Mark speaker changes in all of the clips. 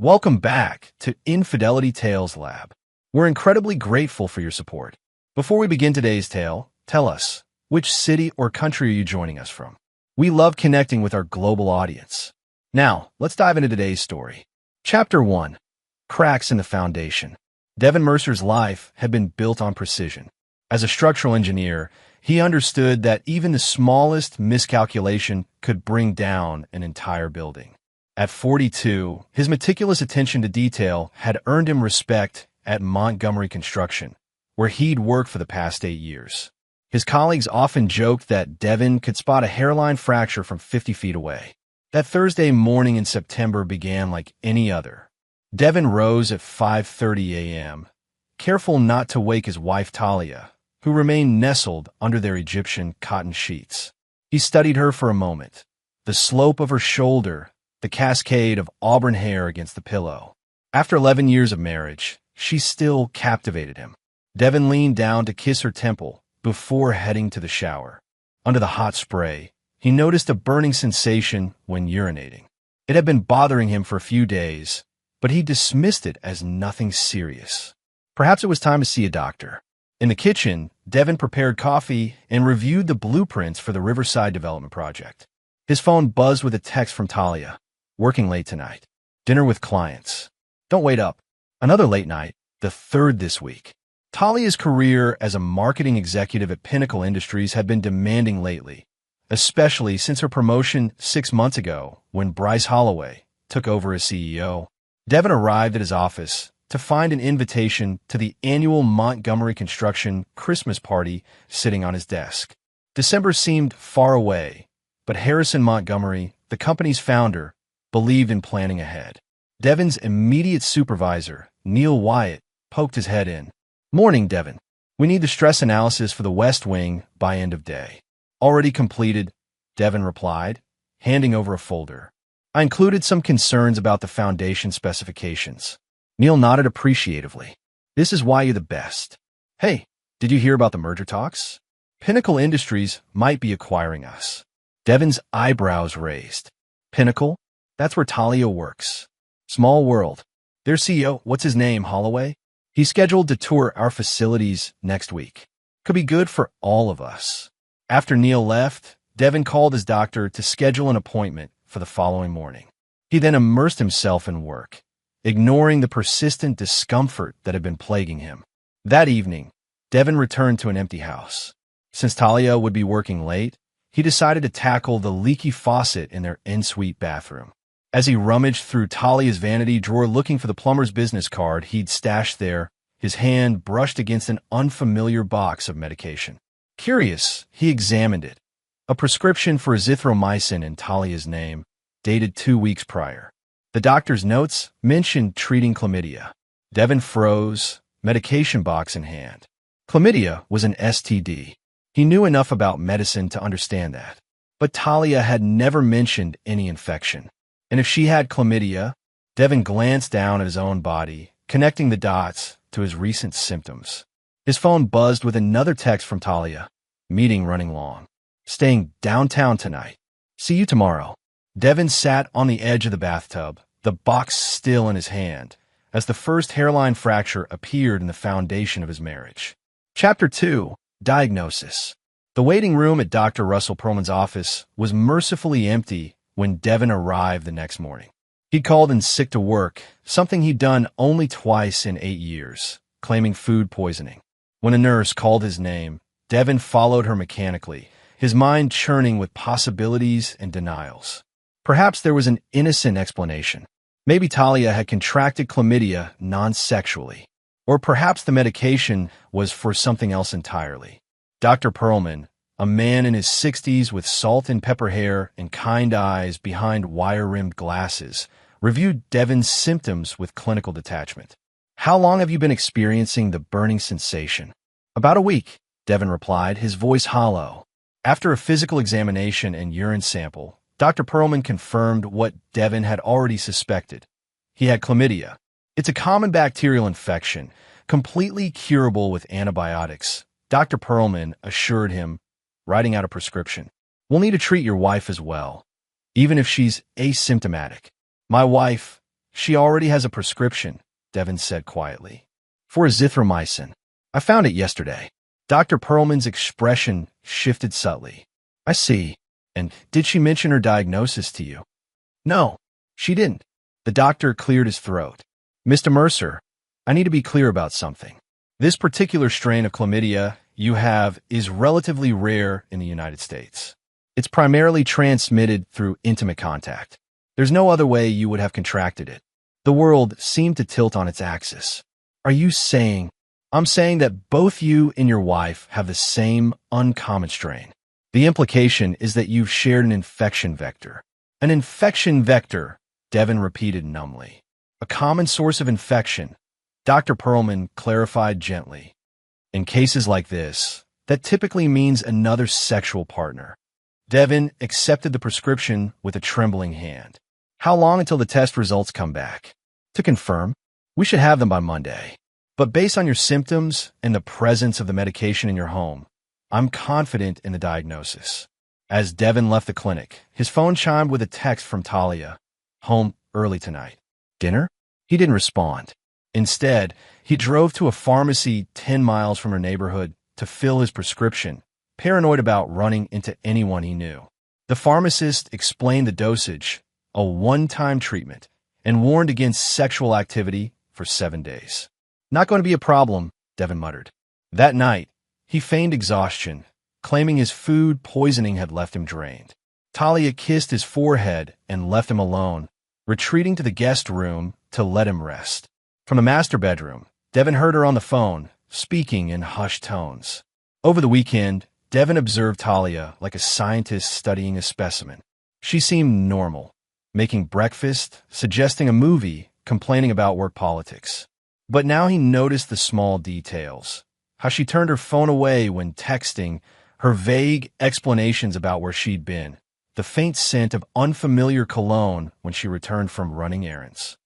Speaker 1: Welcome back to Infidelity Tales Lab. We're incredibly grateful for your support. Before we begin today's tale, tell us, which city or country are you joining us from? We love connecting with our global audience. Now, let's dive into today's story. Chapter 1. Cracks in the Foundation. Devin Mercer's life had been built on precision. As a structural engineer, he understood that even the smallest miscalculation could bring down an entire building. At 42, his meticulous attention to detail had earned him respect at Montgomery Construction, where he'd worked for the past 8 years. His colleagues often joked that Devin could spot a hairline fracture from 50 feet away. That Thursday morning in September began like any other. Devin rose at 5:30 a.m., careful not to wake his wife Talia, who remained nestled under their Egyptian cotton sheets. He studied her for a moment, the slope of her shoulder, the cascade of auburn hair against the pillow. After 11 years of marriage, she still captivated him. Devin leaned down to kiss her temple before heading to the shower. Under the hot spray, he noticed a burning sensation when urinating. It had been bothering him for a few days, but he dismissed it as nothing serious. Perhaps it was time to see a doctor. In the kitchen, Devin prepared coffee and reviewed the blueprints for the Riverside Development Project. His phone buzzed with a text from Talia. Working late tonight. Dinner with clients. Don't wait up. Another late night, the third this week. Talia's career as a marketing executive at Pinnacle Industries had been demanding lately, especially since her promotion 6 months ago when Bryce Holloway took over as CEO. Devin arrived at his office to find an invitation to the annual Montgomery Construction Christmas party sitting on his desk. December seemed far away, but Harrison Montgomery, the company's founder, believed in planning ahead. Devin's immediate supervisor, Neil Wyatt, poked his head in. Morning, Devin. We need the stress analysis for the West Wing by end of day. Already completed, Devin replied, handing over a folder. I included some concerns about the foundation specifications. Neil nodded appreciatively. This is why you're the best. Hey, did you hear about the merger talks? Pinnacle Industries might be acquiring us. Devin's eyebrows raised. Pinnacle? That's where Talia works. Small world. Their CEO, what's his name, Holloway? He's scheduled to tour our facilities next week. Could be good for all of us. After Neil left, Devin called his doctor to schedule an appointment for the following morning. He then immersed himself in work, ignoring the persistent discomfort that had been plaguing him. That evening, Devin returned to an empty house. Since Talia would be working late, he decided to tackle the leaky faucet in their en-suite bathroom. As he rummaged through Talia's vanity drawer looking for the plumber's business card he'd stashed there, his hand brushed against an unfamiliar box of medication. Curious, he examined it. A prescription for azithromycin in Talia's name, dated 2 weeks prior. The doctor's notes mentioned treating chlamydia. Devin froze, medication box in hand. Chlamydia was an STD. He knew enough about medicine to understand that. But Talia had never mentioned any infection. And if she had chlamydia, Devin glanced down at his own body, connecting the dots to his recent symptoms. His phone buzzed with another text from Talia. Meeting running long. Staying downtown tonight. See you tomorrow. Devin sat on the edge of the bathtub, the box still in his hand, as the first hairline fracture appeared in the foundation of his marriage. Chapter 2. Diagnosis. The waiting room at Dr. Russell Perlman's office was mercifully empty when Devin arrived the next morning. He'd called in sick to work, something he'd done only twice in 8 years, claiming food poisoning. When a nurse called his name, Devin followed her mechanically, his mind churning with possibilities and denials. Perhaps there was an innocent explanation. Maybe Talia had contracted chlamydia non-sexually. Or perhaps the medication was for something else entirely. Dr. Perlman, a man in his 60s with salt and pepper hair and kind eyes behind wire-rimmed glasses, reviewed Devin's symptoms with clinical detachment. How long have you been experiencing the burning sensation? About a week, Devin replied, his voice hollow. After a physical examination and urine sample, Dr. Perlman confirmed what Devin had already suspected. He had chlamydia. It's a common bacterial infection, completely curable with antibiotics, Dr. Perlman assured him, writing out a prescription. We'll need to treat your wife as well, even if she's asymptomatic. My wife, She already has a prescription, Devin said quietly. For azithromycin. I found it yesterday. Dr. Perlman's expression shifted subtly. I see. And did she mention her diagnosis to you? No, she didn't. The doctor cleared his throat. Mr. Mercer, I need to be clear about something. This particular strain of chlamydia you have is relatively rare in the United States. It's primarily transmitted through intimate contact. There's no other way you would have contracted it. The world seemed to tilt on its axis. Are you saying? I'm saying that both you and your wife have the same uncommon strain. The implication is that you've shared an infection vector. An infection vector, Devin repeated numbly. A common source of infection, Dr. Perlman clarified gently. In cases like this, that typically means another sexual partner. Devin accepted the prescription with a trembling hand. How long until the test results come back? To confirm, we should have them by Monday. But based on your symptoms and the presence of the medication in your home, I'm confident in the diagnosis. As Devin left the clinic, his phone chimed with a text from Talia. Home early tonight. Dinner? He didn't respond. Instead, he drove to a pharmacy 10 miles from her neighborhood to fill his prescription, paranoid about running into anyone he knew. The pharmacist explained the dosage, a one-time treatment, and warned against sexual activity for 7 days. Not going to be a problem, Devin muttered. That night, he feigned exhaustion, claiming his food poisoning had left him drained. Talia kissed his forehead and left him alone, retreating to the guest room to let him rest. From the master bedroom, Devin heard her on the phone, speaking in hushed tones. Over the weekend, Devin observed Talia like a scientist studying a specimen. She seemed normal, making breakfast, suggesting a movie, complaining about work politics. But now he noticed the small details. How she turned her phone away when texting, her vague explanations about where she'd been, the faint scent of unfamiliar cologne when she returned from running errands.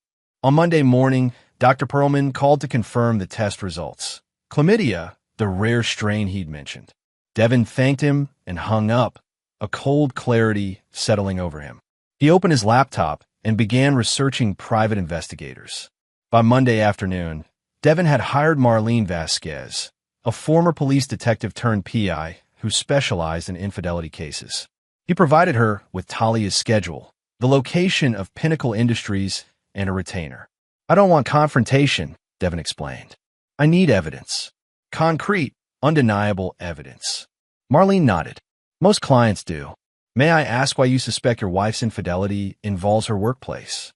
Speaker 1: On Monday morning, Dr. Perlman called to confirm the test results. Chlamydia, the rare strain he'd mentioned. Devin thanked him and hung up, a cold clarity settling over him. He opened his laptop and began researching private investigators. By Monday afternoon, Devin had hired Marlene Vasquez, a former police detective turned PI who specialized in infidelity cases. He provided her with Talia's schedule, the location of Pinnacle Industries, and a retainer. I don't want confrontation, Devin explained. I need evidence. Concrete, undeniable evidence. Marlene nodded. Most clients do. May I ask why you suspect your wife's infidelity involves her workplace?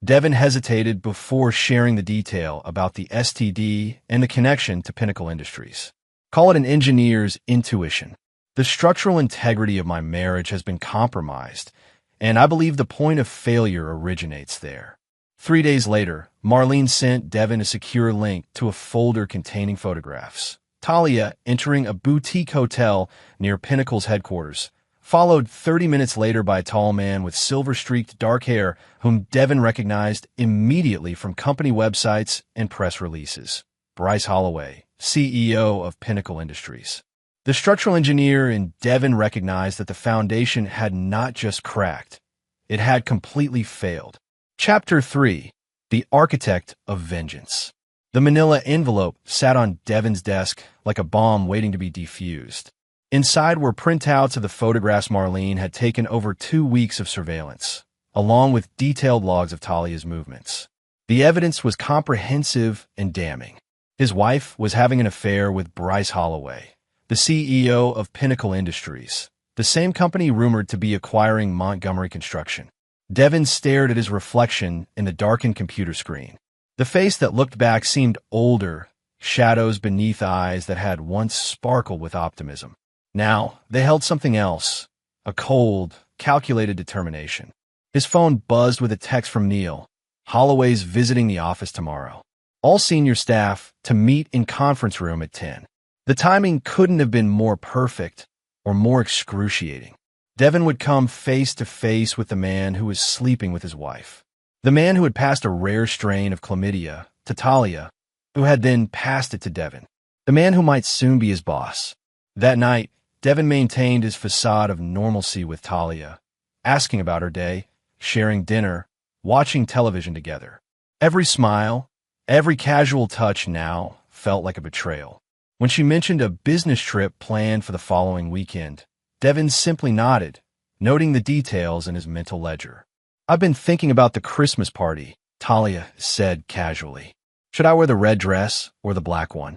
Speaker 1: Devin hesitated before sharing the detail about the STD and the connection to Pinnacle Industries. Call it an engineer's intuition. The structural integrity of my marriage has been compromised, and I believe the point of failure originates there. 3 days later, Marlene sent Devin a secure link to a folder containing photographs. Talia entering a boutique hotel near Pinnacle's headquarters, followed 30 minutes later by a tall man with silver-streaked dark hair whom Devin recognized immediately from company websites and press releases. Bryce Holloway, CEO of Pinnacle Industries. The structural engineer in Devin recognized that the foundation had not just cracked, it had completely failed. Chapter 3. The Architect of Vengeance. The manila envelope sat on Devin's desk like a bomb waiting to be defused. Inside were printouts of the photographs Marlene had taken over 2 weeks of surveillance, along with detailed logs of Talia's movements. The evidence was comprehensive and damning. His wife was having an affair with Bryce Holloway, the CEO of Pinnacle Industries, the same company rumored to be acquiring Montgomery Construction. Devin stared at his reflection in the darkened computer screen. The face that looked back seemed older, shadows beneath eyes that had once sparkled with optimism. Now, they held something else, a cold, calculated determination. His phone buzzed with a text from Neil. Holloway's visiting the office tomorrow. All senior staff to meet in conference room at 10. The timing couldn't have been more perfect or more excruciating. Devin would come face to face with the man who was sleeping with his wife. The man who had passed a rare strain of chlamydia to Talia, who had then passed it to Devin. The man who might soon be his boss. That night, Devin maintained his facade of normalcy with Talia, asking about her day, sharing dinner, watching television together. Every smile, every casual touch now felt like a betrayal. When she mentioned a business trip planned for the following weekend, Devin simply nodded, noting the details in his mental ledger. "I've been thinking about the Christmas party," Talia said casually. "Should I wear the red dress or the black one?"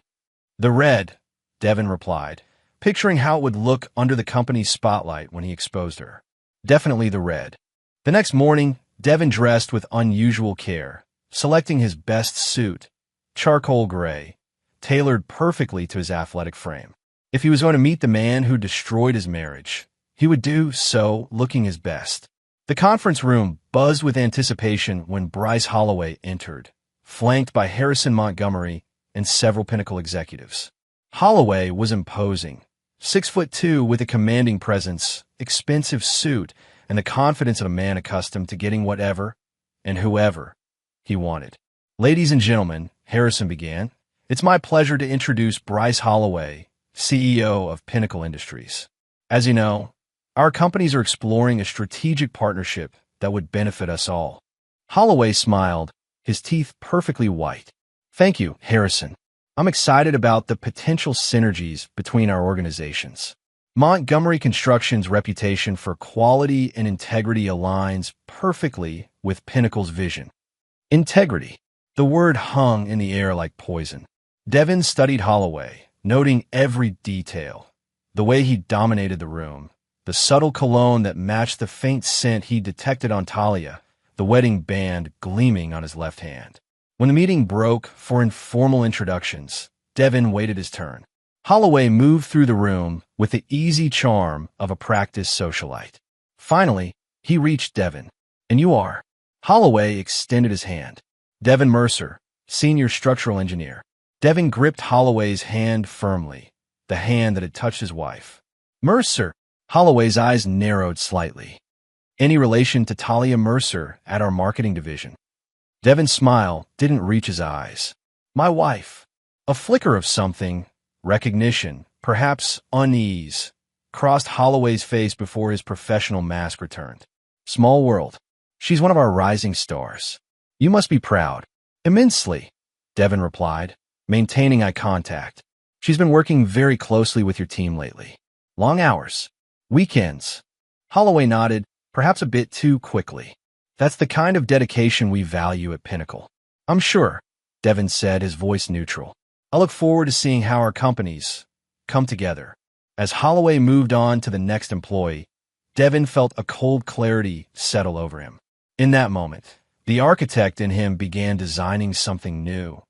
Speaker 1: "The red," Devin replied, picturing how it would look under the company's spotlight when he exposed her. "Definitely the red." The next morning, Devin dressed with unusual care, selecting his best suit, charcoal gray, tailored perfectly to his athletic frame. If he was going to meet the man who destroyed his marriage, he would do so looking his best. The conference room buzzed with anticipation when Bryce Holloway entered, flanked by Harrison Montgomery and several Pinnacle executives. Holloway was imposing, 6'2" with a commanding presence, expensive suit, and the confidence of a man accustomed to getting whatever and whoever he wanted. "Ladies and gentlemen," Harrison began, "it's my pleasure to introduce Bryce Holloway, CEO of Pinnacle Industries. As you know, our companies are exploring a strategic partnership that would benefit us all." Holloway smiled, his teeth perfectly white. "Thank you, Harrison. I'm excited about the potential synergies between our organizations. Montgomery Construction's reputation for quality and integrity aligns perfectly with Pinnacle's vision." Integrity. The word hung in the air like poison. Devin studied Holloway, noting every detail. The way he dominated the room, the subtle cologne that matched the faint scent he detected on Talia, the wedding band gleaming on his left hand. When the meeting broke for informal introductions, Devin waited his turn. Holloway moved through the room with the easy charm of a practiced socialite. Finally, he reached Devin. "And you are?" Holloway extended his hand. "Devin Mercer, senior structural engineer." Devin gripped Holloway's hand firmly, the hand that had touched his wife. "Mercer?" Holloway's eyes narrowed slightly. "Any relation to Talia Mercer at our marketing division?" Devin's smile didn't reach his eyes. "My wife." A flicker of something, recognition, perhaps unease, crossed Holloway's face before his professional mask returned. "Small world. She's one of our rising stars. You must be proud." "Immensely," Devin replied, maintaining eye contact. "She's been working very closely with your team lately. Long hours. Weekends." Holloway nodded, perhaps a bit too quickly. "That's the kind of dedication we value at Pinnacle." "I'm sure," Devin said, his voice neutral. "I look forward to seeing how our companies come together." As Holloway moved on to the next employee, Devin felt a cold clarity settle over him. In that moment, the architect in him began designing something new.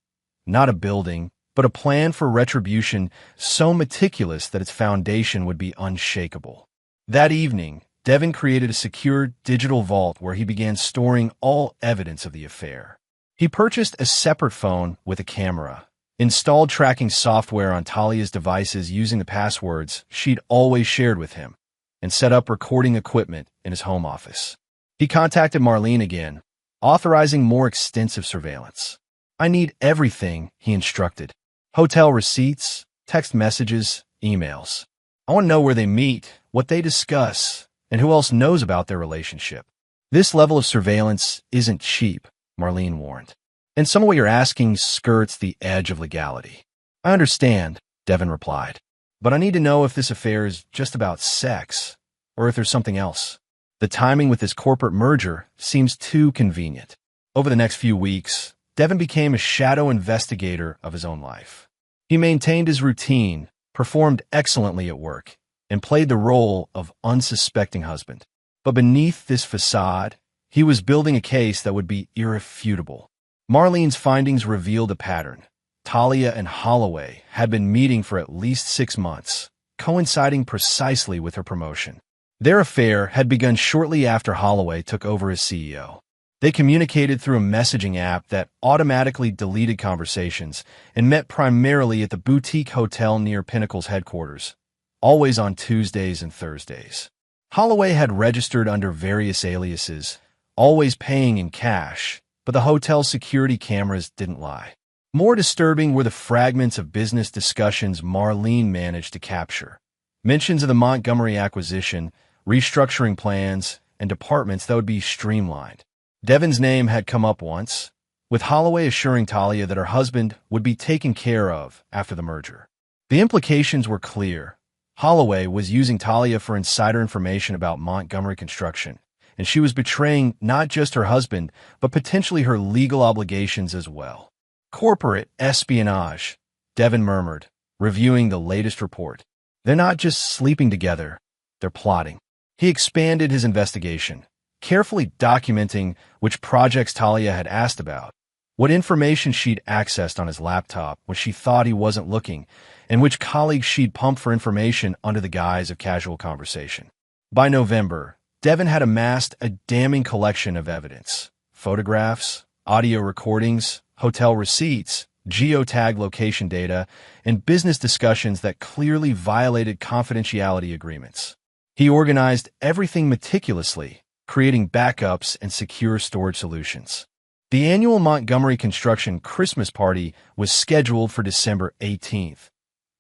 Speaker 1: Not a building, but a plan for retribution so meticulous that its foundation would be unshakable. That evening, Devin created a secure digital vault where he began storing all evidence of the affair. He purchased a separate phone with a camera, installed tracking software on Talia's devices using the passwords she'd always shared with him, and set up recording equipment in his home office. He contacted Marlene again, authorizing more extensive surveillance. "I need everything," he instructed. "Hotel receipts, text messages, emails. I want to know where they meet, what they discuss, and who else knows about their relationship." "This level of surveillance isn't cheap," Marlene warned. "And some of what you're asking skirts the edge of legality." "I understand," Devin replied. "But I need to know if this affair is just about sex, or if there's something else. The timing with this corporate merger seems too convenient." Over the next few weeks, Devin became a shadow investigator of his own life. He maintained his routine, performed excellently at work, and played the role of unsuspecting husband. But beneath this facade, he was building a case that would be irrefutable. Marlene's findings revealed a pattern. Talia and Holloway had been meeting for at least 6 months, coinciding precisely with her promotion. Their affair had begun shortly after Holloway took over as CEO. They communicated through a messaging app that automatically deleted conversations and met primarily at the boutique hotel near Pinnacle's headquarters, always on Tuesdays and Thursdays. Holloway had registered under various aliases, always paying in cash, but the hotel's security cameras didn't lie. More disturbing were the fragments of business discussions Marlene managed to capture. Mentions of the Montgomery acquisition, restructuring plans, and departments that would be streamlined. Devin's name had come up once, with Holloway assuring Talia that her husband would be taken care of after the merger. The implications were clear. Holloway was using Talia for insider information about Montgomery Construction, and she was betraying not just her husband, but potentially her legal obligations as well. Corporate espionage, Devin murmured, reviewing the latest report. They're not just sleeping together, they're plotting. He expanded his investigation, carefully documenting which projects Talia had asked about, what information she'd accessed on his laptop when she thought he wasn't looking, and which colleagues she'd pumped for information under the guise of casual conversation. By November, Devin had amassed a damning collection of evidence: photographs, audio recordings, hotel receipts, geotag location data, and business discussions that clearly violated confidentiality agreements. He organized everything meticulously, creating backups and secure storage solutions. The annual Montgomery Construction Christmas party was scheduled for December 18th.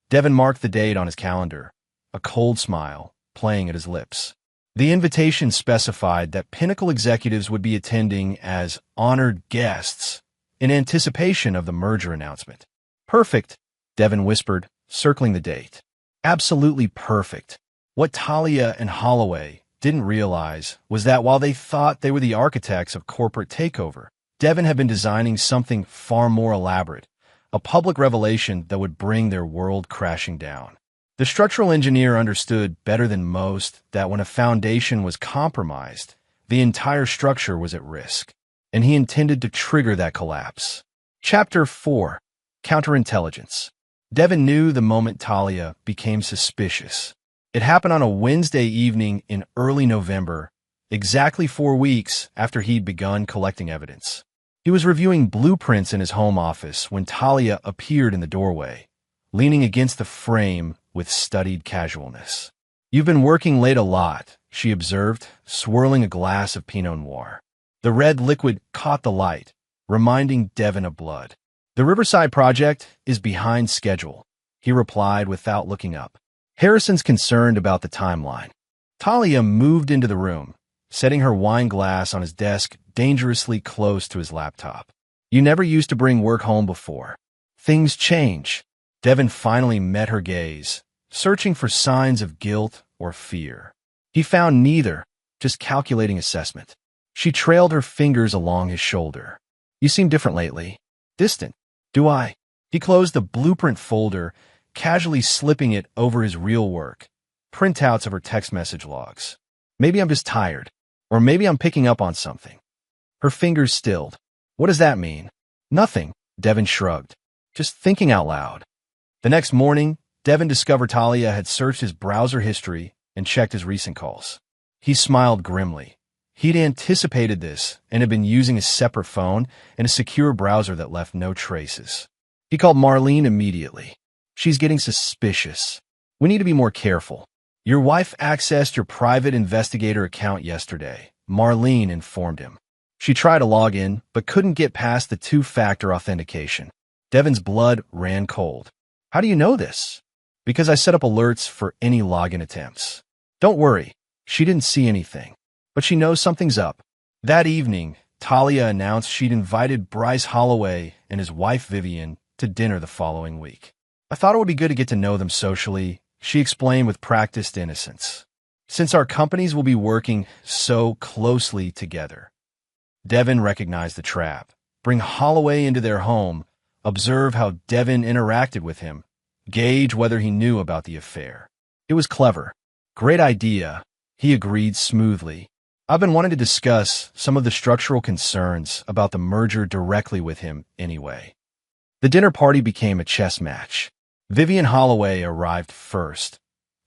Speaker 1: Devin marked the date on his calendar, a cold smile playing at his lips. The invitation specified that Pinnacle executives would be attending as honored guests in anticipation of the merger announcement. Perfect, Devin whispered, circling the date. Absolutely perfect. What Talia and Holloway didn't realize was that while they thought they were the architects of corporate takeover, Devin had been designing something far more elaborate, a public revelation that would bring their world crashing down. The structural engineer understood better than most that when a foundation was compromised, the entire structure was at risk, and he intended to trigger that collapse. Chapter 4: Counterintelligence. Devin knew the moment Talia became suspicious. It happened on a Wednesday evening in early November, exactly 4 weeks after he'd begun collecting evidence. He was reviewing blueprints in his home office when Talia appeared in the doorway, leaning against the frame with studied casualness. "You've been working late a lot," she observed, swirling a glass of Pinot Noir. The red liquid caught the light, reminding Devin of blood. "The Riverside project is behind schedule," he replied without looking up. Harrison's concerned about the timeline. Talia moved into the room, setting her wine glass on his desk dangerously close to his laptop. "You never used to bring work home before. Things change." Devin finally met her gaze, searching for signs of guilt or fear. He found neither, just calculating assessment. She trailed her fingers along his shoulder. "You seem different lately. Distant." "Do I?" He closed the blueprint folder, casually slipping it over his real work, printouts of her text message logs. "Maybe I'm just tired. Or maybe I'm picking up on something." Her fingers stilled. "What does that mean?" "Nothing," Devin shrugged. "Just thinking out loud." The next morning, Devin discovered Talia had searched his browser history and checked his recent calls. He smiled grimly. He'd anticipated this and had been using a separate phone and a secure browser that left no traces. He called Marlene immediately. "She's getting suspicious. We need to be more careful." "Your wife accessed your private investigator account yesterday," Marlene informed him. She tried to log in, but couldn't get past the two-factor authentication. Devin's blood ran cold. "How do you know this?" "Because I set up alerts for any login attempts." "Don't worry, she didn't see anything. But she knows something's up." That evening, Talia announced she'd invited Bryce Holloway and his wife Vivian to dinner the following week. "I thought it would be good to get to know them socially," she explained with practiced innocence. "Since our companies will be working so closely together." Devin recognized the trap. Bring Holloway into their home, observe how Devin interacted with him, gauge whether he knew about the affair. It was clever. "Great idea," he agreed smoothly. "I've been wanting to discuss some of the structural concerns about the merger directly with him anyway." The dinner party became a chess match. Vivian Holloway arrived first,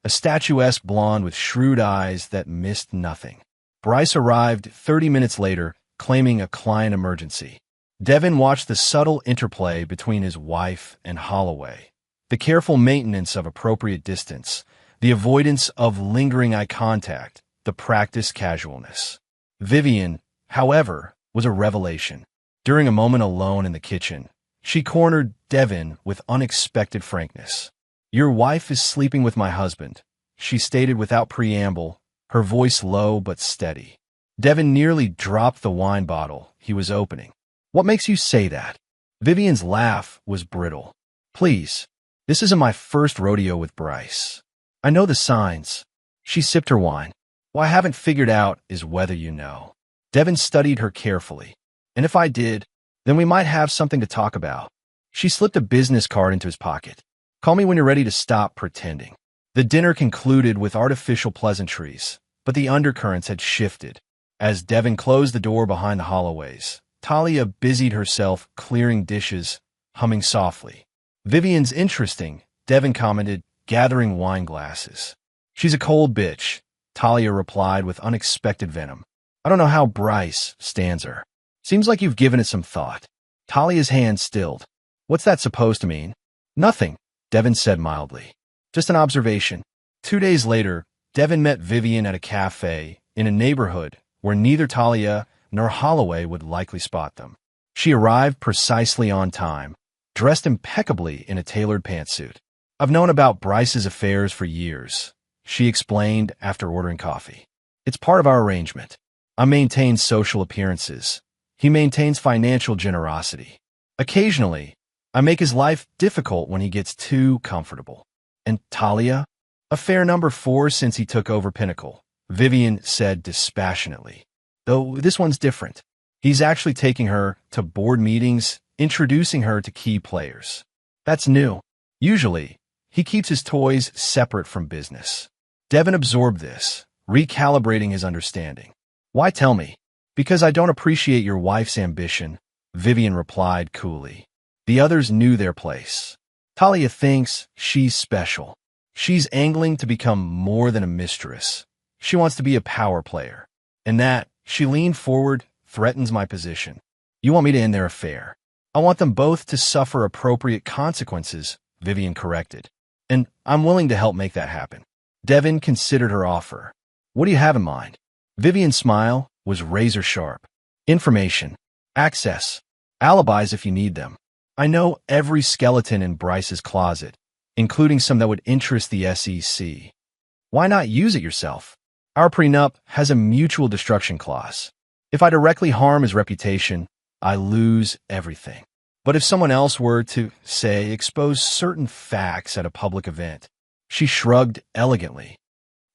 Speaker 1: a statuesque blonde with shrewd eyes that missed nothing. Bryce arrived 30 minutes later, claiming a client emergency. Devin watched the subtle interplay between his wife and Holloway, the careful maintenance of appropriate distance, the avoidance of lingering eye contact, the practiced casualness. Vivian, however, was a revelation. During a moment alone in the kitchen, she cornered Devin with unexpected frankness. "Your wife is sleeping with my husband," she stated without preamble, her voice low but steady. Devin nearly dropped the wine bottle he was opening. What makes you say that? Vivian's laugh was brittle. Please, this isn't my first rodeo with Bryce. I know the signs. She sipped her wine. What I haven't figured out is whether you know. Devin studied her carefully. And if I did, then we might have something to talk about. She slipped a business card into his pocket. Call me when you're ready to stop pretending. The dinner concluded with artificial pleasantries, but the undercurrents had shifted. As Devin closed the door behind the Holloways, Talia busied herself clearing dishes, humming softly. Vivian's interesting, Devin commented, gathering wine glasses. She's a cold bitch, Talia replied with unexpected venom. I don't know how Bryce stands her. Seems like you've given it some thought. Talia's hand stilled. What's that supposed to mean? Nothing, Devin said mildly. Just an observation. 2 days later, Devin met Vivian at a cafe in a neighborhood where neither Talia nor Holloway would likely spot them. She arrived precisely on time, dressed impeccably in a tailored pantsuit. I've known about Bryce's affairs for years, she explained after ordering coffee. It's part of our arrangement. I maintain social appearances. He maintains financial generosity. Occasionally, I make his life difficult when he gets too comfortable. And Talia? Affair number 4 since he took over Pinnacle, Vivian said dispassionately. Though this one's different. He's actually taking her to board meetings, introducing her to key players. That's new. Usually, he keeps his toys separate from business. Devin absorbed this, recalibrating his understanding. Why tell me? Because I don't appreciate your wife's ambition, Vivian replied coolly. The others knew their place. Talia thinks she's special. She's angling to become more than a mistress. She wants to be a power player. And that, she leaned forward, threatens my position. You want me to end their affair. I want them both to suffer appropriate consequences, Vivian corrected. And I'm willing to help make that happen. Devin considered her offer. What do you have in mind? Vivian's smile was razor sharp. Information. Access. Alibis if you need them. I know every skeleton in Bryce's closet, including some that would interest the SEC. Why not use it yourself? Our prenup has a mutual destruction clause. If I directly harm his reputation, I lose everything. But if someone else were to, say, expose certain facts at a public event, she shrugged elegantly.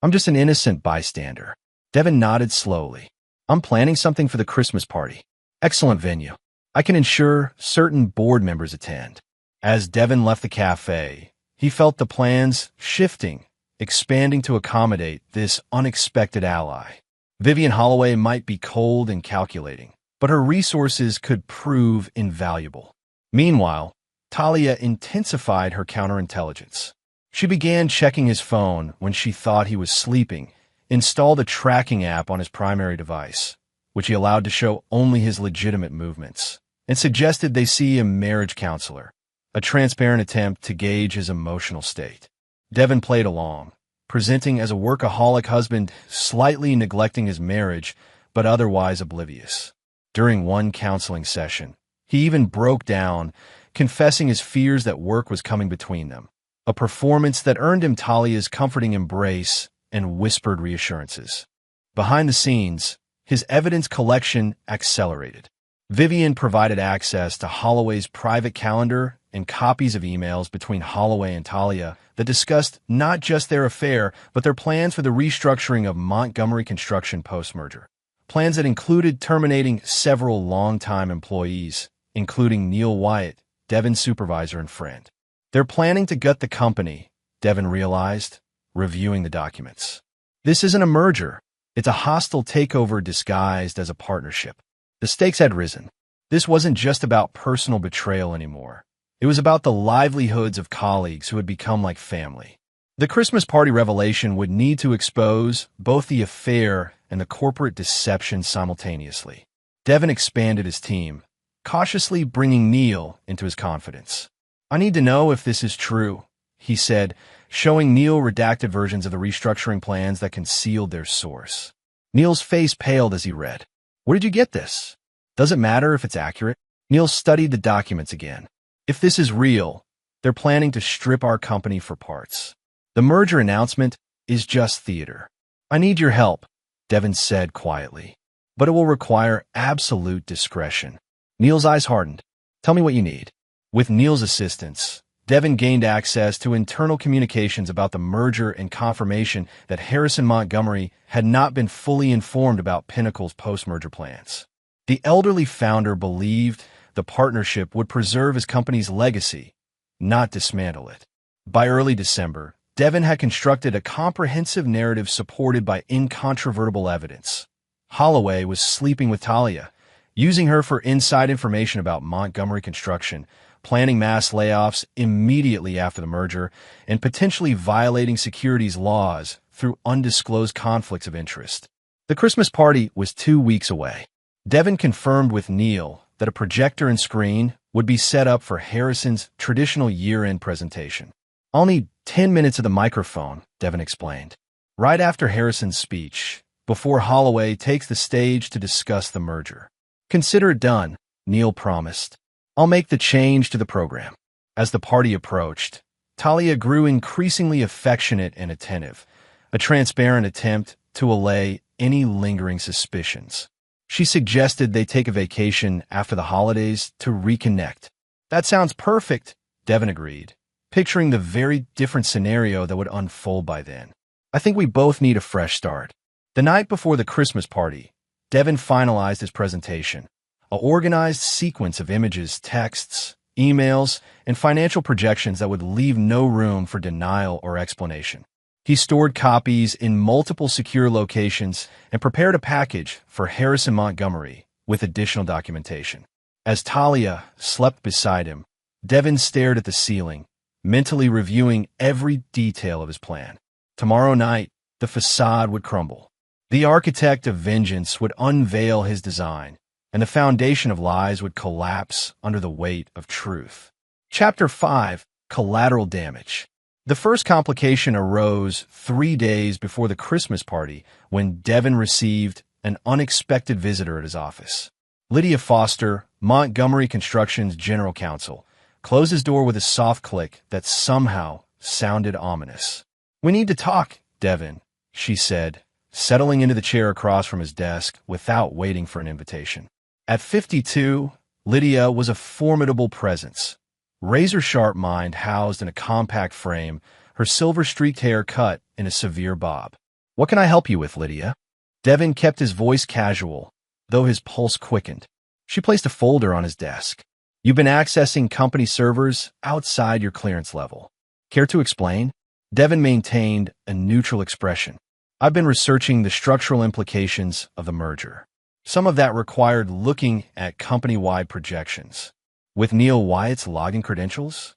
Speaker 1: I'm just an innocent bystander. Devin nodded slowly. I'm planning something for the Christmas party. Excellent venue. I can ensure certain board members attend. As Devin left the cafe, he felt the plans shifting, expanding to accommodate this unexpected ally. Vivian Holloway might be cold and calculating, but her resources could prove invaluable. Meanwhile, Talia intensified her counterintelligence. She began checking his phone when she thought he was sleeping, installed a tracking app on his primary device, which he allowed to show only his legitimate movements, and suggested they see a marriage counselor, a transparent attempt to gauge his emotional state. Devin played along, presenting as a workaholic husband, slightly neglecting his marriage, but otherwise oblivious. During one counseling session, he even broke down, confessing his fears that work was coming between them, a performance that earned him Talia's comforting embrace and whispered reassurances. Behind the scenes, his evidence collection accelerated. Vivian provided access to Holloway's private calendar and copies of emails between Holloway and Talia that discussed not just their affair, but their plans for the restructuring of Montgomery Construction post-merger. Plans that included terminating several longtime employees, including Neil Wyatt, Devin's supervisor and friend. They're planning to gut the company, Devin realized, reviewing the documents. This isn't a merger. It's a hostile takeover disguised as a partnership. The stakes had risen. This wasn't just about personal betrayal anymore. It was about the livelihoods of colleagues who had become like family. The Christmas party revelation would need to expose both the affair and the corporate deception simultaneously. Devin expanded his team, cautiously bringing Neil into his confidence. I need to know if this is true, he said, showing Neil redacted versions of the restructuring plans that concealed their source. Neil's face paled as he read. Where did you get this? Does it matter if it's accurate? Neil studied the documents again. If this is real, they're planning to strip our company for parts. The merger announcement is just theater. I need your help, Devin said quietly. but it will require absolute discretion. Neil's eyes hardened. Tell me what you need. With Neil's assistance, Devin gained access to internal communications about the merger and confirmation that Harrison Montgomery had not been fully informed about Pinnacle's post-merger plans. The elderly founder believed the partnership would preserve his company's legacy, not dismantle it. By early December, Devin had constructed a comprehensive narrative supported by incontrovertible evidence. Holloway was sleeping with Talia, using her for inside information about Montgomery construction, planning mass layoffs immediately after the merger, and potentially violating securities laws through undisclosed conflicts of interest. The Christmas party was 2 weeks away. Devin confirmed with Neil that a projector and screen would be set up for Harrison's traditional year-end presentation. I'll need 10 minutes of the microphone, Devin explained. Right after Harrison's speech, before Holloway takes the stage to discuss the merger. Consider it done, Neil promised. I'll make the change to the program. As the party approached, Talia grew increasingly affectionate and attentive, a transparent attempt to allay any lingering suspicions. She suggested they take a vacation after the holidays to reconnect. That sounds perfect, Devin agreed, picturing the very different scenario that would unfold by then. I think we both need a fresh start. The night before the Christmas party, Devin finalized his presentation, an organized sequence of images, texts, emails, and financial projections that would leave no room for denial or explanation. He stored copies in multiple secure locations and prepared a package for Harrison Montgomery with additional documentation. As Talia slept beside him, Devin stared at the ceiling, mentally reviewing every detail of his plan. Tomorrow night, the facade would crumble. The architect of vengeance would unveil his design, and the foundation of lies would collapse under the weight of truth. Chapter 5: Collateral Damage. The first complication arose 3 days before the Christmas party when Devin received an unexpected visitor at his office. Lydia Foster, Montgomery Construction's general counsel, closed his door with a soft click that somehow sounded ominous. "We need to talk, Devin," she said, settling into the chair across from his desk without waiting for an invitation. At 52, Lydia was a formidable presence. Razor-sharp mind housed in a compact frame, her silver-streaked hair cut in a severe bob. "What can I help you with, Lydia?" Devin kept his voice casual, though his pulse quickened. She placed a folder on his desk. "You've been accessing company servers outside your clearance level. Care to explain?" Devin maintained a neutral expression. "I've been researching the structural implications of the merger. Some of that required looking at company-wide projections. With Neil Wyatt's login credentials?"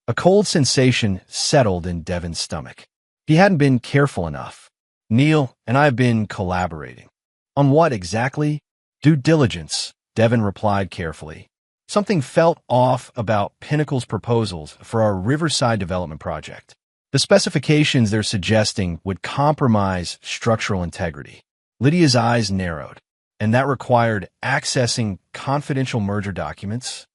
Speaker 1: A cold sensation settled in Devin's stomach. He hadn't been careful enough. "Neil and I have been collaborating." "On what exactly?" "Due diligence," Devin replied carefully. Something felt off about Pinnacle's proposals for our Riverside development project. The specifications they're suggesting would compromise structural integrity. Lydia's eyes narrowed. "And that required accessing confidential merger documents?"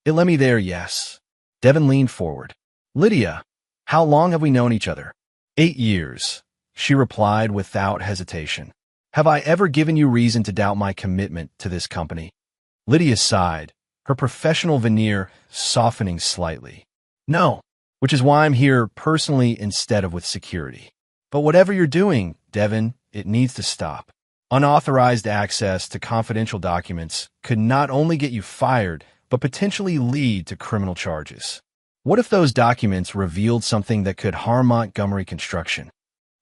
Speaker 1: "It led me there, yes." Devin leaned forward. "Lydia, how long have we known each other?" 8 years, she replied without hesitation. "Have I ever given you reason to doubt my commitment to this company?" Lydia sighed, her professional veneer softening slightly. "No, which is why I'm here personally instead of with security. But whatever you're doing, Devin, it needs to stop. Unauthorized access to confidential documents could not only get you fired, but potentially lead to criminal charges. What if those documents revealed something that could harm Montgomery Construction?"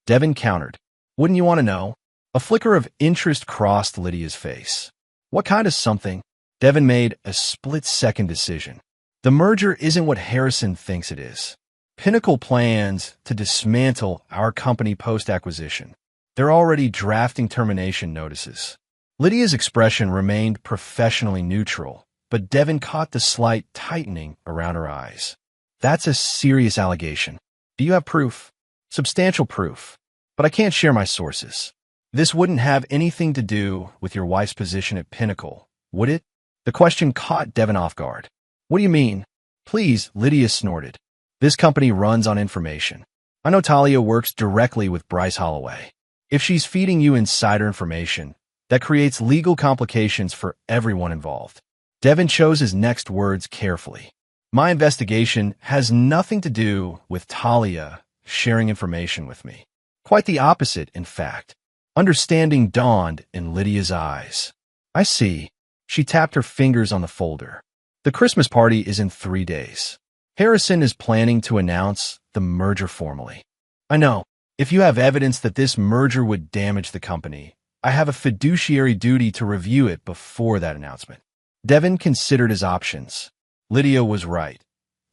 Speaker 1: Devin countered. "Wouldn't you want to know?" A flicker of interest crossed Lydia's face. "What kind of something?" Devin made a split-second decision. The merger isn't what Harrison thinks it is. Pinnacle plans to dismantle our company post-acquisition. They're already drafting termination notices. Lydia's expression remained professionally neutral, but Devin caught the slight tightening around her eyes. "That's a serious allegation. Do you have proof?" "Substantial proof, but I can't share my sources." "This wouldn't have anything to do with your wife's position at Pinnacle, would it?" The question caught Devin off guard. "What do you mean?" "Please," Lydia snorted. "This company runs on information. I know Talia works directly with Bryce Holloway. If she's feeding you insider information, that creates legal complications for everyone involved. Devin chose his next words carefully. My investigation has nothing to do with Talia sharing information with me. Quite the opposite, in fact. Understanding dawned in Lydia's eyes. I see. She tapped her fingers on the folder. The Christmas party is in 3 days. Harrison is planning to announce the merger formally. I know. If you have evidence that this merger would damage the company, I have a fiduciary duty to review it before that announcement. Devin considered his options. Lydia was right.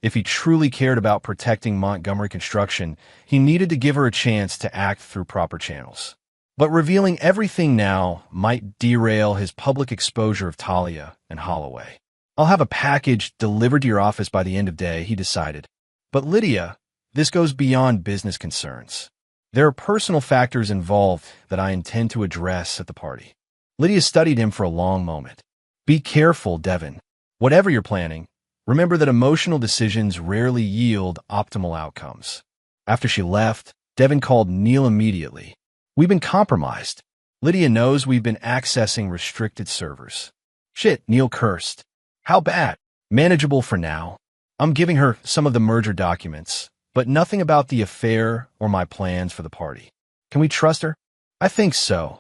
Speaker 1: If he truly cared about protecting Montgomery Construction, he needed to give her a chance to act through proper channels. But revealing everything now might derail his public exposure of Talia and Holloway. I'll have a package delivered to your office by the end of day, he decided. But Lydia, this goes beyond business concerns. There are personal factors involved that I intend to address at the party. Lydia studied him for a long moment. Be careful, Devin. Whatever you're planning, remember that emotional decisions rarely yield optimal outcomes. After she left, Devin called Neil immediately. We've been compromised. Lydia knows we've been accessing restricted servers. Shit, Neil cursed. How bad? Manageable for now. I'm giving her some of the merger documents, but nothing about the affair or my plans for the party. Can we trust her? I think so,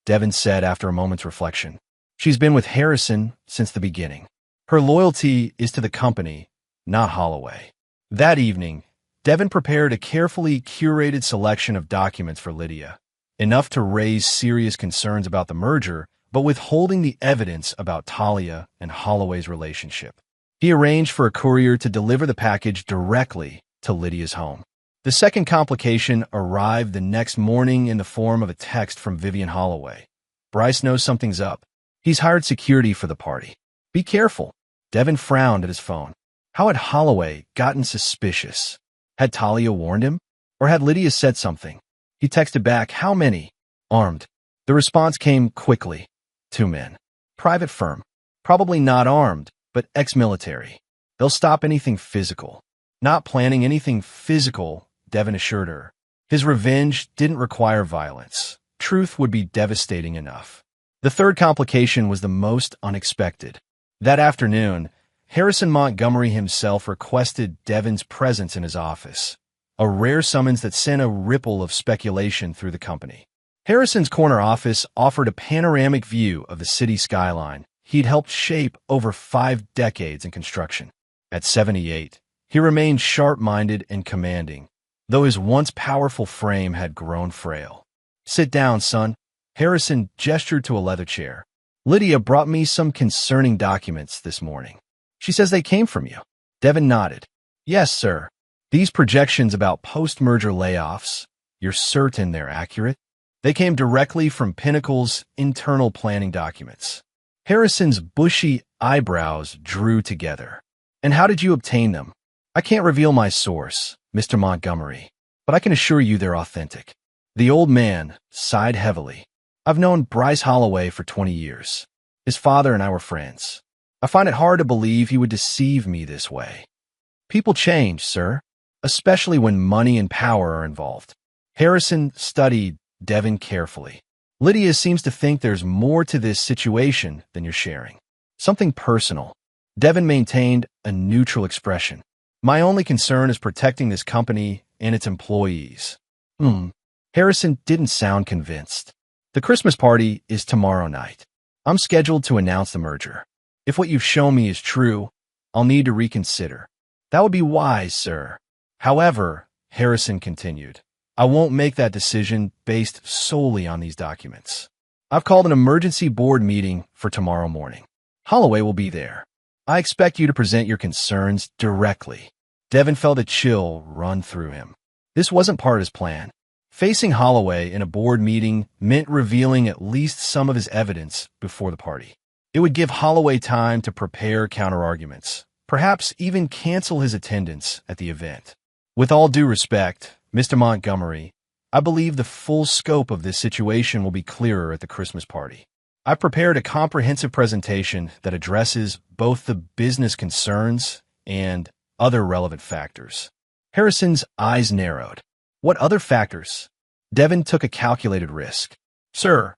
Speaker 1: Devin said after a moment's reflection. She's been with Harrison since the beginning. Her loyalty is to the company, not Holloway. That evening, Devin prepared a carefully curated selection of documents for Lydia, enough to raise serious concerns about the merger, but withholding the evidence about Talia and Holloway's relationship. He arranged for a courier to deliver the package directly to Lydia's home. The second complication arrived the next morning in the form of a text from Vivian Holloway. Bryce knows something's up. He's hired security for the party. Be careful. Devin frowned at his phone. How had Holloway gotten suspicious? Had Talia warned him? Or had Lydia said something? He texted back, how many? Armed. The response came quickly. 2 men. Private firm. Probably not armed, but ex-military. They'll stop anything physical. Not planning anything physical, Devin assured her. His revenge didn't require violence. Truth would be devastating enough. The third complication was the most unexpected. That afternoon, Harrison Montgomery himself requested Devin's presence in his office, a rare summons that sent a ripple of speculation through the company. Harrison's corner office offered a panoramic view of the city skyline he'd helped shape over 5 decades in construction. At 78, he remained sharp-minded and commanding, though his once powerful frame had grown frail. Sit down, son. Harrison gestured to a leather chair. Lydia brought me some concerning documents this morning. She says they came from you. Devin nodded. Yes, sir. These projections about post-merger layoffs, you're certain they're accurate? They came directly from Pinnacle's internal planning documents. Harrison's bushy eyebrows drew together. And how did you obtain them? I can't reveal my source, Mr. Montgomery, but I can assure you they're authentic. The old man sighed heavily. I've known Bryce Holloway for 20 years. His father and I were friends. I find it hard to believe he would deceive me this way. People change, sir, especially when money and power are involved. Harrison studied Devin carefully. Lydia seems to think there's more to this situation than you're sharing. Something personal. Devin maintained a neutral expression. My only concern is protecting this company and its employees. Harrison didn't sound convinced. The Christmas party is tomorrow night. I'm scheduled to announce the merger. If what you've shown me is true, I'll need to reconsider. That would be wise, sir. However, Harrison continued, I won't make that decision based solely on these documents. I've called an emergency board meeting for tomorrow morning. Holloway will be there. I expect you to present your concerns directly. Devin felt a chill run through him. This wasn't part of his plan. Facing Holloway in a board meeting meant revealing at least some of his evidence before the party. It would give Holloway time to prepare counterarguments, perhaps even cancel his attendance at the event. With all due respect, Mr. Montgomery, I believe the full scope of this situation will be clearer at the Christmas party. I've prepared a comprehensive presentation that addresses both the business concerns and other relevant factors. Harrison's eyes narrowed. What other factors? Devin took a calculated risk. Sir,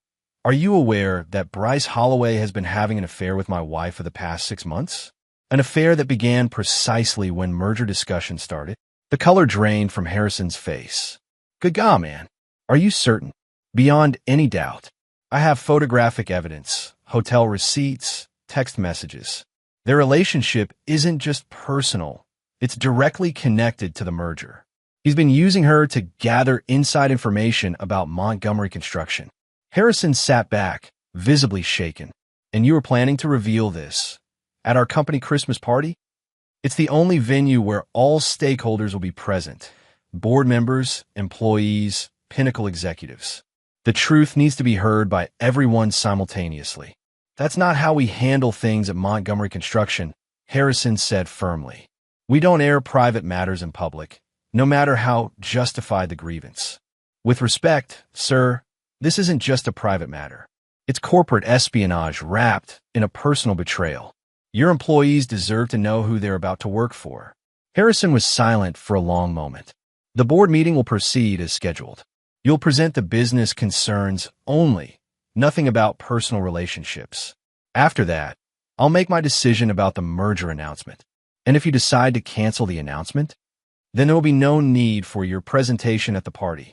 Speaker 1: Are you aware that Bryce Holloway has been having an affair with my wife for the past 6 months? An affair that began precisely when merger discussions started? The color drained from Harrison's face. Good God, man. Are you certain? Beyond any doubt. I have photographic evidence, hotel receipts, text messages. Their relationship isn't just personal. It's directly connected to the merger. He's been using her to gather inside information about Montgomery Construction. Harrison sat back, visibly shaken. And you were planning to reveal this at our company Christmas party? It's the only venue where all stakeholders will be present. Board members, employees, Pinnacle executives. The truth needs to be heard by everyone simultaneously. That's not how we handle things at Montgomery Construction, Harrison said firmly. We don't air private matters in public, no matter how justified the grievance. With respect, sir, this isn't just a private matter. It's corporate espionage wrapped in a personal betrayal. Your employees deserve to know who they're about to work for. Harrison was silent for a long moment. The board meeting will proceed as scheduled. You'll present the business concerns only, nothing about personal relationships. After that, I'll make my decision about the merger announcement. And if you decide to cancel the announcement, then there will be no need for your presentation at the party.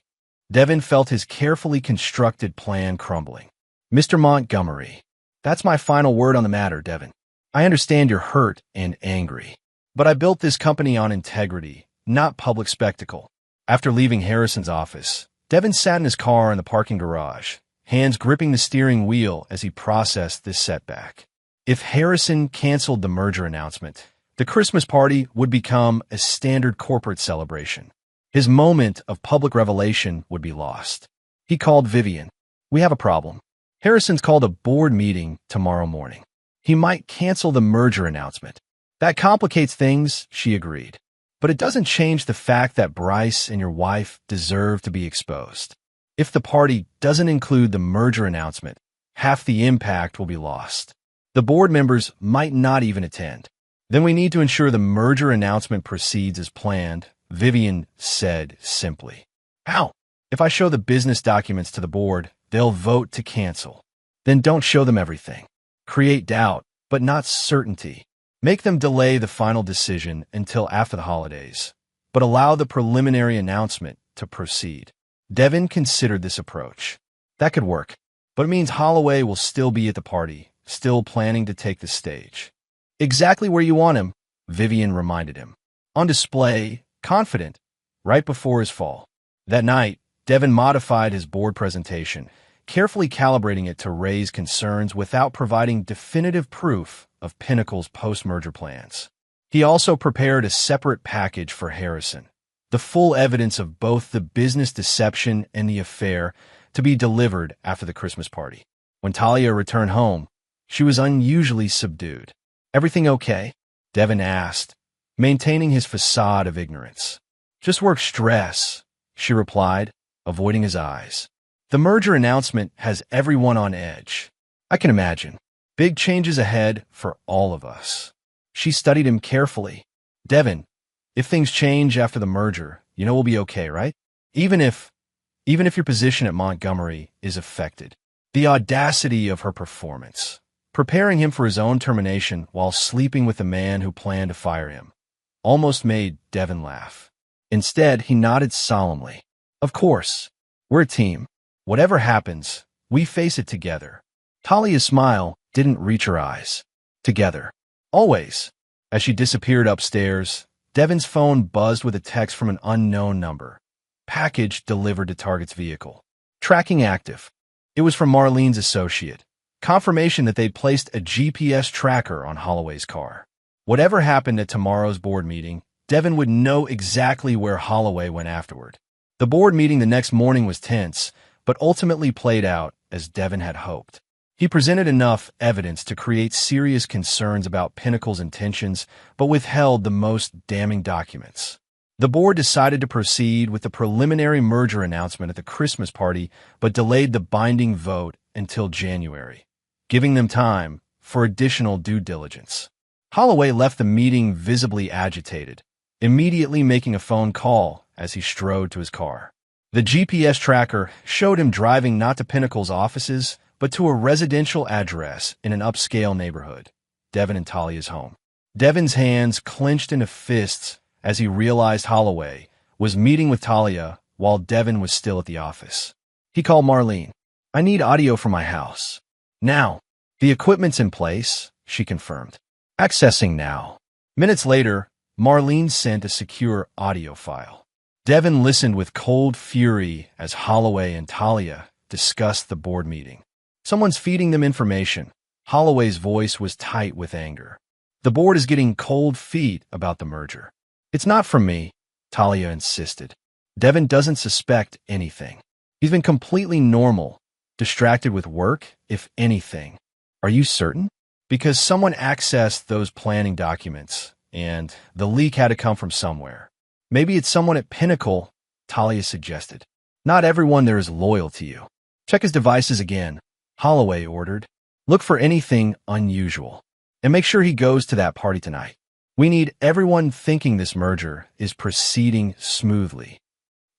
Speaker 1: Devin felt his carefully constructed plan crumbling. Mr. Montgomery, that's my final word on the matter, Devin. I understand you're hurt and angry, but I built this company on integrity, not public spectacle. After leaving Harrison's office, Devin sat in his car in the parking garage, hands gripping the steering wheel as he processed this setback. If Harrison canceled the merger announcement, the Christmas party would become a standard corporate celebration. His moment of public revelation would be lost. He called Vivian. We have a problem. Harrison's called a board meeting tomorrow morning. He might cancel the merger announcement. That complicates things, she agreed. But it doesn't change the fact that Bryce and your wife deserve to be exposed. If the party doesn't include the merger announcement, half the impact will be lost. The board members might not even attend. Then we need to ensure the merger announcement proceeds as planned, Vivian said simply. How? If I show the business documents to the board, they'll vote to cancel. Then don't show them everything. Create doubt, but not certainty. Make them delay the final decision until after the holidays, but allow the preliminary announcement to proceed. Devin considered this approach. That could work, but it means Holloway will still be at the party, still planning to take the stage. Exactly where you want him, Vivian reminded him. On display, confident, right before his fall. That night, Devin modified his board presentation, carefully calibrating it to raise concerns without providing definitive proof of Pinnacle's post-merger plans. He also prepared a separate package for Harrison, the full evidence of both the business deception and the affair to be delivered after the Christmas party. When Talia returned home, she was unusually subdued. Everything okay? Devin asked, maintaining his facade of ignorance. Just work stress, she replied, avoiding his eyes. The merger announcement has everyone on edge. I can imagine. Big changes ahead for all of us. She studied him carefully. Devin, if things change after the merger, you know we'll be okay, right? Even if your position at Montgomery is affected. The audacity of her performance. Preparing him for his own termination while sleeping with the man who planned to fire him, almost made Devin laugh. Instead, he nodded solemnly. Of course, we're a team. Whatever happens, we face it together. Talia's smile didn't reach her eyes. Together. Always. As she disappeared upstairs, Devin's phone buzzed with a text from an unknown number. Package delivered to target's vehicle. Tracking active. It was from Marlene's associate. Confirmation that they'd placed a GPS tracker on Holloway's car. Whatever happened at tomorrow's board meeting, Devin would know exactly where Holloway went afterward. The board meeting the next morning was tense, but ultimately played out as Devin had hoped. He presented enough evidence to create serious concerns about Pinnacle's intentions, but withheld the most damning documents. The board decided to proceed with the preliminary merger announcement at the Christmas party, but delayed the binding vote until January, giving them time for additional due diligence. Holloway left the meeting visibly agitated, immediately making a phone call as he strode to his car. The GPS tracker showed him driving not to Pinnacle's offices, but to a residential address in an upscale neighborhood, Devin and Talia's home. Devin's hands clenched into fists as he realized Holloway was meeting with Talia while Devin was still at the office. He called Marlene. "I need audio from my house. Now." "The equipment's in place," she confirmed. "Accessing now." Minutes later, Marlene sent a secure audio file. Devin listened with cold fury as Holloway and Talia discussed the board meeting. "Someone's feeding them information." Holloway's voice was tight with anger. "The board is getting cold feet about the merger." "It's not from me," Talia insisted. "Devin doesn't suspect anything. He's been completely normal, distracted with work, if anything." "Are you certain?" "Because someone accessed those planning documents, and the leak had to come from somewhere." "Maybe it's someone at Pinnacle," Talia suggested. "Not everyone there is loyal to you." "Check his devices again," Holloway ordered. "Look for anything unusual. And make sure he goes to that party tonight. We need everyone thinking this merger is proceeding smoothly."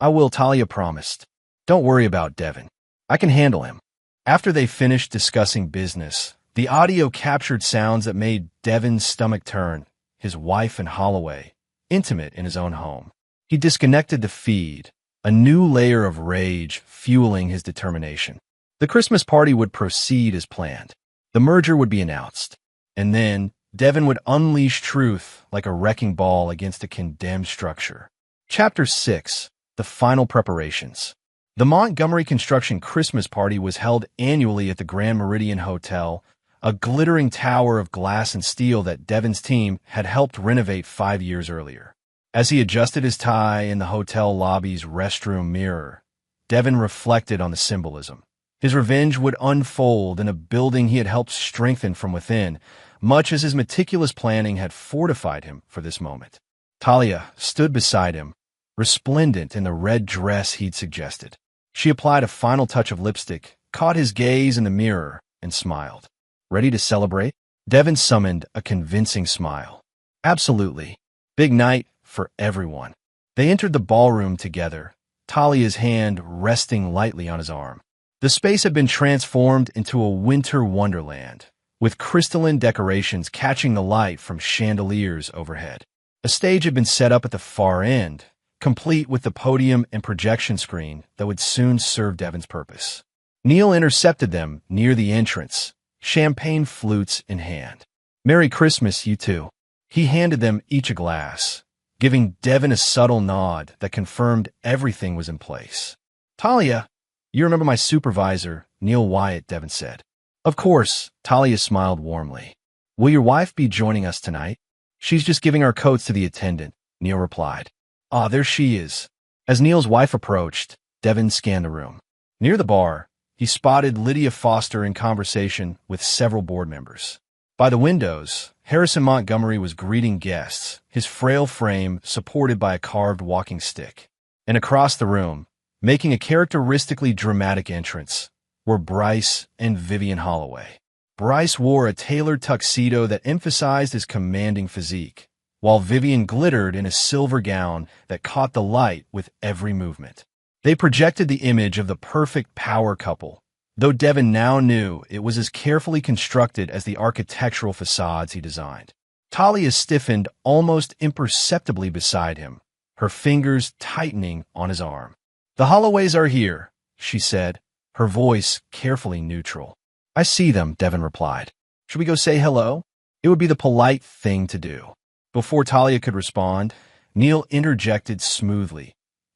Speaker 1: "I will," Talia promised. "Don't worry about Devin. I can handle him." After they finished discussing business, the audio captured sounds that made Devin's stomach turn, his wife and Holloway, intimate in his own home. He disconnected the feed, a new layer of rage fueling his determination. The Christmas party would proceed as planned. The merger would be announced. And then Devin would unleash truth like a wrecking ball against a condemned structure. Chapter 6. The Final Preparations. The Montgomery Construction Christmas Party was held annually at the Grand Meridian Hotel, a glittering tower of glass and steel that Devin's team had helped renovate 5 years earlier. As he adjusted his tie in the hotel lobby's restroom mirror, Devin reflected on the symbolism. His revenge would unfold in a building he had helped strengthen from within, much as his meticulous planning had fortified him for this moment. Talia stood beside him, resplendent in the red dress he'd suggested. She applied a final touch of lipstick, caught his gaze in the mirror, and smiled. "Ready to celebrate?" Devin summoned a convincing smile. "Absolutely. Big night for everyone." They entered the ballroom together, Talia's hand resting lightly on his arm. The space had been transformed into a winter wonderland, with crystalline decorations catching the light from chandeliers overhead. A stage had been set up at the far end, complete with the podium and projection screen that would soon serve Devin's purpose. Neil intercepted them near the entrance, champagne flutes in hand. "Merry Christmas, you two." He handed them each a glass, giving Devin a subtle nod that confirmed everything was in place. "Talia, you remember my supervisor, Neil Wyatt," Devin said. "Of course," Talia smiled warmly. "Will your wife be joining us tonight?" "She's just giving our coats to the attendant," Neil replied. "Ah, there she is." As Neil's wife approached, Devin scanned the room. Near the bar, he spotted Lydia Foster in conversation with several board members. By the windows, Harrison Montgomery was greeting guests, his frail frame supported by a carved walking stick. And across the room, making a characteristically dramatic entrance, were Bryce and Vivian Holloway. Bryce wore a tailored tuxedo that emphasized his commanding physique, while Vivian glittered in a silver gown that caught the light with every movement. They projected the image of the perfect power couple, though Devin now knew it was as carefully constructed as the architectural facades he designed. Talia stiffened almost imperceptibly beside him, her fingers tightening on his arm. "The Holloways are here," she said, her voice carefully neutral. "I see them," Devin replied. "Should we go say hello?" It would be the polite thing to do. Before Talia could respond, Neil interjected smoothly.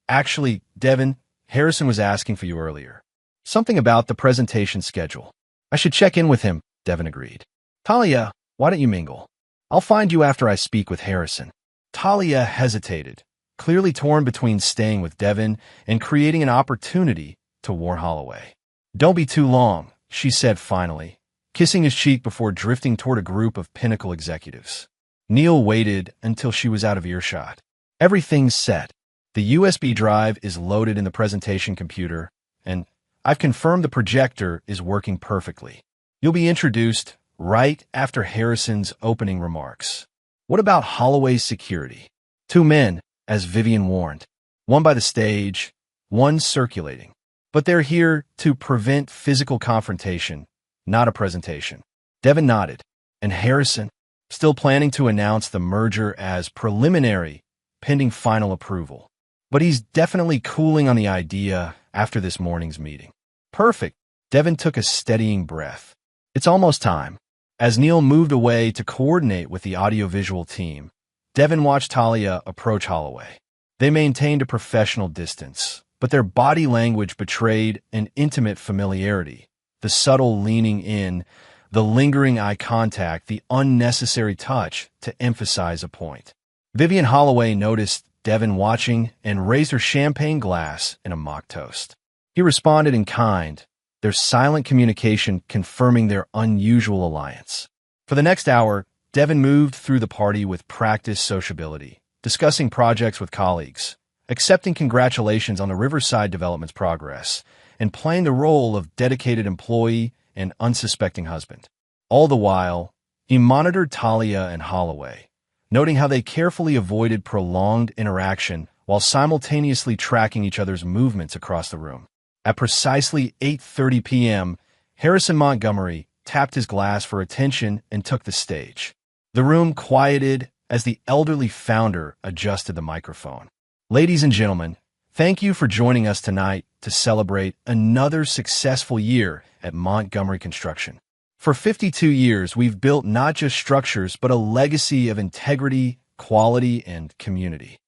Speaker 1: "Actually, Devin, Harrison was asking for you earlier. Something about the presentation schedule." "I should check in with him," Devin agreed. "Talia, why don't you mingle? I'll find you after I speak with Harrison." Talia hesitated, clearly torn between staying with Devin and creating an opportunity to warn Holloway. "Don't be too long," she said finally, kissing his cheek before drifting toward a group of Pinnacle executives. Neil waited until she was out of earshot. "Everything's set. The USB drive is loaded in the presentation computer, and I've confirmed the projector is working perfectly. You'll be introduced right after Harrison's opening remarks." "What about Holloway's security?" "2 men, as Vivian warned. One by the stage, one circulating." but they're here to prevent physical confrontation, not a presentation. Devin nodded, and Harrison, still planning to announce the merger as preliminary, pending final approval. But he's definitely cooling on the idea after this morning's meeting. Perfect. Devin took a steadying breath. It's almost time. As Neil moved away to coordinate with the audiovisual team, Devin watched Talia approach Holloway. They maintained a professional distance, but their body language betrayed an intimate familiarity. The subtle leaning in, the lingering eye contact, the unnecessary touch to emphasize a point. Vivian Holloway noticed Devin watching and raised her champagne glass in a mock toast. He responded in kind, their silent communication confirming their unusual alliance. For the next hour, Devin moved through the party with practiced sociability, discussing projects with colleagues, accepting congratulations on the Riverside development's progress, and playing the role of dedicated employee and unsuspecting husband. All the while, he monitored Talia and Holloway, noting how they carefully avoided prolonged interaction while simultaneously tracking each other's movements across the room. At precisely 8:30 p.m., Harrison Montgomery tapped his glass for attention and took the stage. The room quieted as the elderly founder adjusted the microphone. Ladies and gentlemen, thank you for joining us tonight to celebrate another successful year at Montgomery Construction. For 52 years, we've built not just structures, but a legacy of integrity, quality, and community.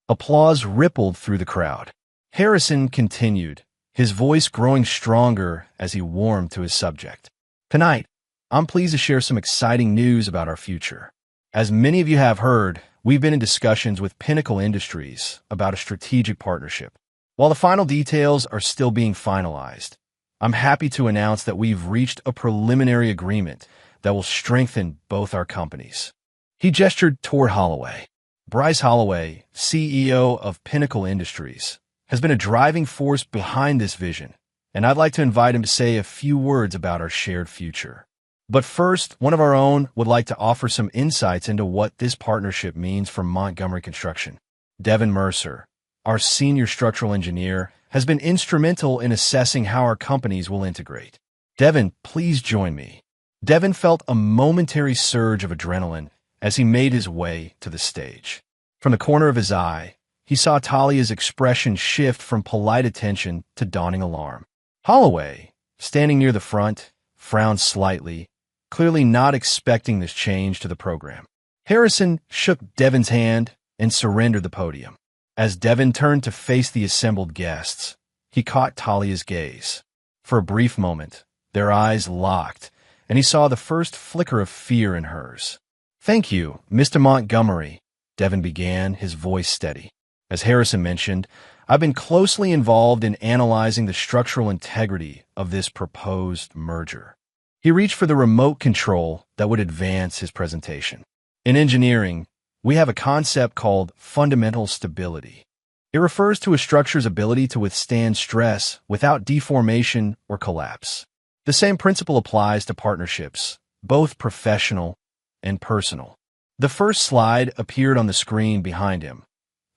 Speaker 1: Applause rippled through the crowd. Harrison continued, his voice growing stronger as he warmed to his subject. Tonight, I'm pleased to share some exciting news about our future. As many of you have heard, we've been in discussions with Pinnacle Industries about a strategic partnership. While the final details are still being finalized, I'm happy to announce that we've reached a preliminary agreement that will strengthen both our companies. He gestured toward Holloway. Bryce Holloway, CEO of Pinnacle Industries, has been a driving force behind this vision, and I'd like to invite him to say a few words about our shared future. But first, one of our own would like to offer some insights into what this partnership means for Montgomery Construction. Devin Mercer, our senior structural engineer, has been instrumental in assessing how our companies will integrate. Devin, please join me. Devin felt a momentary surge of adrenaline as he made his way to the stage. From the corner of his eye, he saw Talia's expression shift from polite attention to dawning alarm. Holloway, standing near the front, frowned slightly, clearly not expecting this change to the program. Harrison shook Devin's hand and surrendered the podium. As Devin turned to face the assembled guests, he caught Talia's gaze. For a brief moment, their eyes locked, and he saw the first flicker of fear in hers. "Thank you, Mr. Montgomery," Devin began, his voice steady. As Harrison mentioned, I've been closely involved in analyzing the structural integrity of this proposed merger. He reached for the remote control that would advance his presentation. In engineering, we have a concept called fundamental stability. It refers to a structure's ability to withstand stress without deformation or collapse. The same principle applies to partnerships, both professional and personal. The first slide appeared on the screen behind him,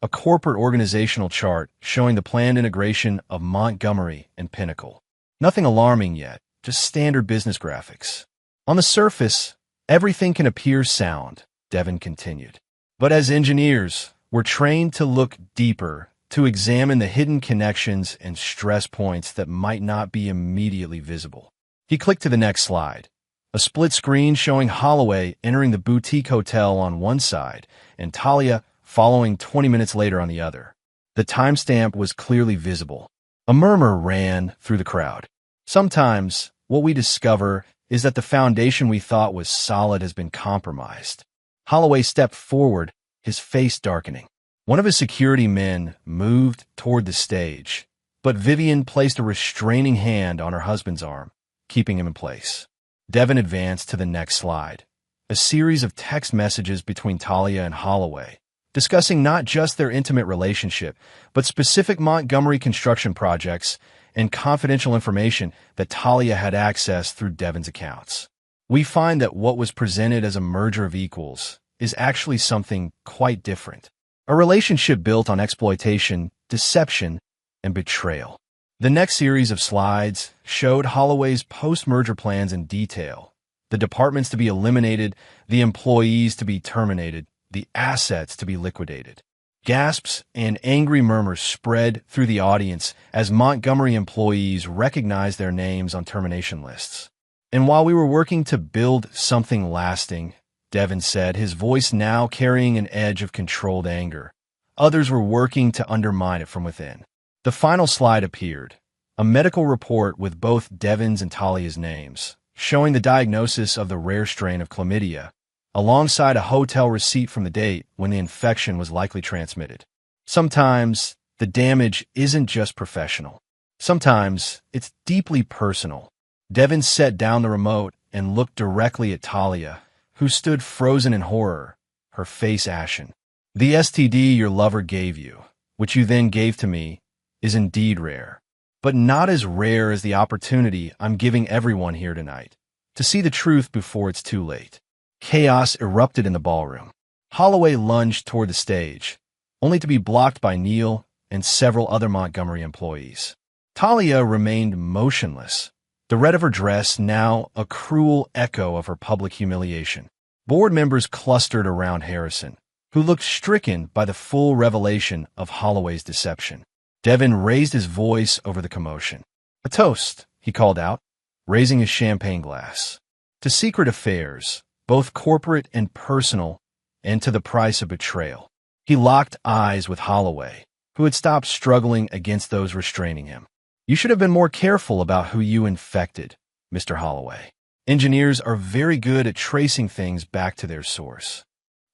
Speaker 1: a corporate organizational chart showing the planned integration of Montgomery and Pinnacle. Nothing alarming yet, just standard business graphics. On the surface, everything can appear sound, Devin continued. But as engineers, we're trained to look deeper, to examine the hidden connections and stress points that might not be immediately visible. He clicked to the next slide, a split screen showing Holloway entering the boutique hotel on one side and Talia following 20 minutes later on the other. The timestamp was clearly visible. A murmur ran through the crowd. Sometimes, what we discover is that the foundation we thought was solid has been compromised. Holloway stepped forward, his face darkening. One of his security men moved toward the stage, but Vivian placed a restraining hand on her husband's arm, keeping him in place. Devin advanced to the next slide, a series of text messages between Talia and Holloway, discussing not just their intimate relationship, but specific Montgomery construction projects and confidential information that Talia had accessed through Devin's accounts. We find that what was presented as a merger of equals is actually something quite different. A relationship built on exploitation, deception, and betrayal. The next series of slides showed Holloway's post-merger plans in detail. The departments to be eliminated, the employees to be terminated, the assets to be liquidated. Gasps and angry murmurs spread through the audience as Montgomery employees recognized their names on termination lists. And while we were working to build something lasting, Devin said, his voice now carrying an edge of controlled anger, others were working to undermine it from within. The final slide appeared, a medical report with both Devin's and Talia's names, showing the diagnosis of the rare strain of chlamydia, alongside a hotel receipt from the date when the infection was likely transmitted. Sometimes, the damage isn't just professional. Sometimes, it's deeply personal. Devin set down the remote and looked directly at Talia, who stood frozen in horror, her face ashen. The STD your lover gave you, which you then gave to me, is indeed rare. But not as rare as the opportunity I'm giving everyone here tonight, to see the truth before it's too late. Chaos erupted in the ballroom. Holloway lunged toward the stage, only to be blocked by Neil and several other Montgomery employees. Talia remained motionless, the red of her dress now a cruel echo of her public humiliation. Board members clustered around Harrison, who looked stricken by the full revelation of Holloway's deception. Devin raised his voice over the commotion. "A toast," he called out, raising his champagne glass. "To secret affairs, both corporate and personal, and to the price of betrayal." He locked eyes with Holloway, who had stopped struggling against those restraining him. "You should have been more careful about who you infected, Mr. Holloway. Engineers are very good at tracing things back to their source."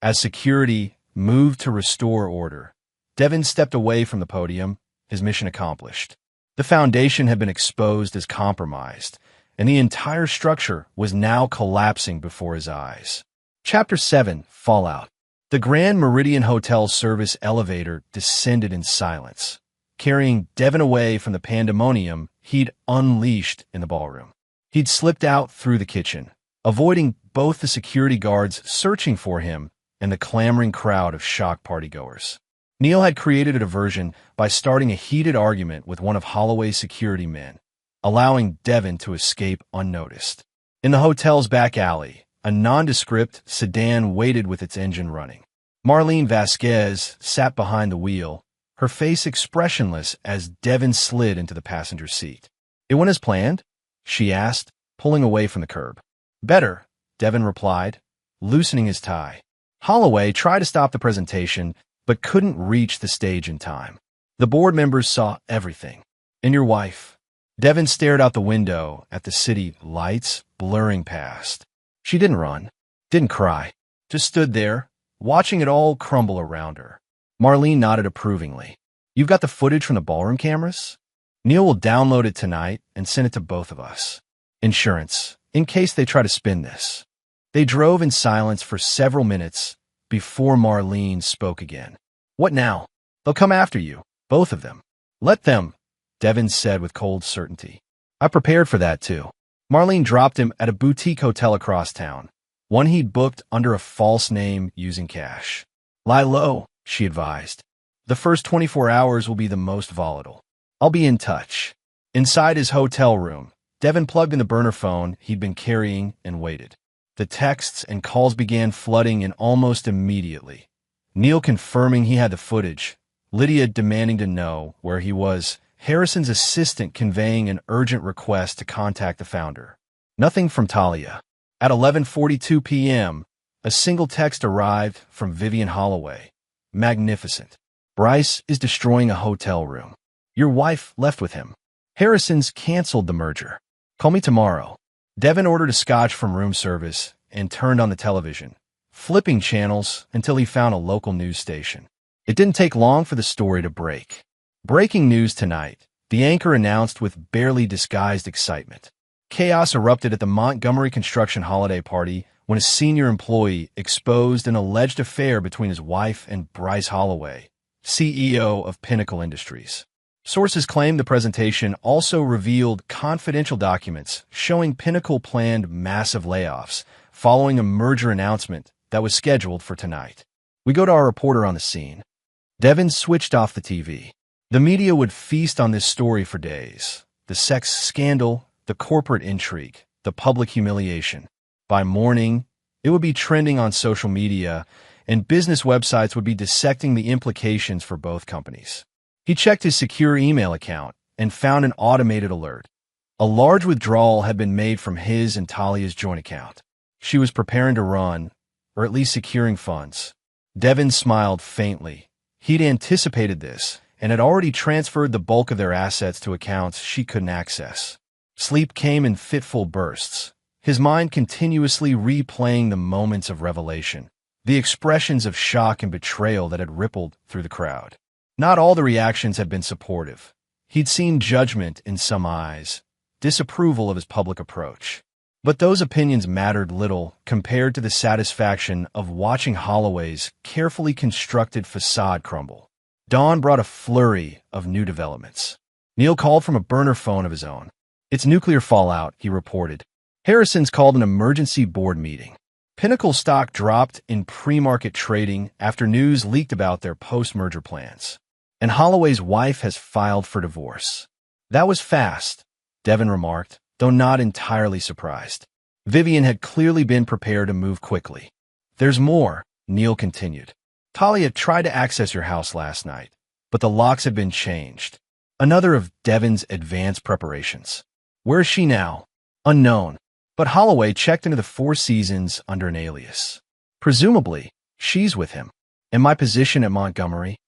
Speaker 1: As security moved to restore order, Devin stepped away from the podium, his mission accomplished. The foundation had been exposed as compromised, and the entire structure was now collapsing before his eyes. Chapter 7, Fallout. The Grand Meridian Hotel service elevator descended in silence, carrying Devin away from the pandemonium he'd unleashed in the ballroom. He'd slipped out through the kitchen, avoiding both the security guards searching for him and the clamoring crowd of shocked partygoers. Neil had created a diversion by starting a heated argument with one of Holloway's security men, allowing Devin to escape unnoticed. In the hotel's back alley, a nondescript sedan waited with its engine running. Marlene Vasquez sat behind the wheel, her face expressionless as Devin slid into the passenger seat. "It went as planned?" she asked, pulling away from the curb. "Better," Devin replied, loosening his tie. Holloway tried to stop the presentation, but couldn't reach the stage in time. The board members saw everything. "And your wife?" Devin stared out the window at the city lights blurring past. She didn't run, didn't cry, just stood there, watching it all crumble around her. Marlene nodded approvingly. "You've got the footage from the ballroom cameras? Neil will download it tonight and send it to both of us. Insurance, in case they try to spin this." They drove in silence for several minutes before Marlene spoke again. "What now? They'll come after you, both of them." "Let them," Devin said with cold certainty. "I prepared for that, too." Marlene dropped him at a boutique hotel across town, one he'd booked under a false name using cash. "Lie low," she advised. "The first 24 hours will be the most volatile. I'll be in touch." Inside his hotel room, Devin plugged in the burner phone he'd been carrying and waited. The texts and calls began flooding in almost immediately. Neil confirming he had the footage, Lydia demanding to know where he was, Harrison's assistant conveying an urgent request to contact the founder. Nothing from Talia. At 11:42 p.m., a single text arrived from Vivian Holloway. "Magnificent. Bryce is destroying a hotel room. Your wife left with him. Harrison's canceled the merger. Call me tomorrow." Devin ordered a scotch from room service and turned on the television, flipping channels until he found a local news station. It didn't take long for the story to break. "Breaking news tonight," the anchor announced with barely disguised excitement. Chaos erupted at the Montgomery construction holiday party when a senior employee exposed an alleged affair between his wife and Bryce Holloway, CEO of Pinnacle Industries. Sources claim the presentation also revealed confidential documents showing Pinnacle planned massive layoffs following a merger announcement that was scheduled for tonight. We go to our reporter on the scene. Devin switched off the TV. The media would feast on this story for days. The sex scandal, the corporate intrigue, the public humiliation. By morning, it would be trending on social media, and business websites would be dissecting the implications for both companies. He checked his secure email account and found an automated alert. A large withdrawal had been made from his and Talia's joint account. She was preparing to run, or at least securing funds. Devin smiled faintly. He'd anticipated this and had already transferred the bulk of their assets to accounts she couldn't access. Sleep came in fitful bursts, his mind continuously replaying the moments of revelation, the expressions of shock and betrayal that had rippled through the crowd. Not all the reactions had been supportive. He'd seen judgment in some eyes, disapproval of his public approach. But those opinions mattered little compared to the satisfaction of watching Holloway's carefully constructed facade crumble. Dawn brought a flurry of new developments. Neil called from a burner phone of his own. "It's nuclear fallout," he reported. "Harrison's called an emergency board meeting." Pinnacle stock dropped in pre-market trading after news leaked about their post-merger plans. And Holloway's wife has filed for divorce. "That was fast," Devin remarked, though not entirely surprised. Vivian had clearly been prepared to move quickly. "There's more," Neil continued. "Talia tried to access your house last night, but the locks have been changed." Another of Devin's advanced preparations. "Where is she now?" "Unknown. But Holloway checked into the Four Seasons under an alias. Presumably, she's with him." "And my position at Montgomery?"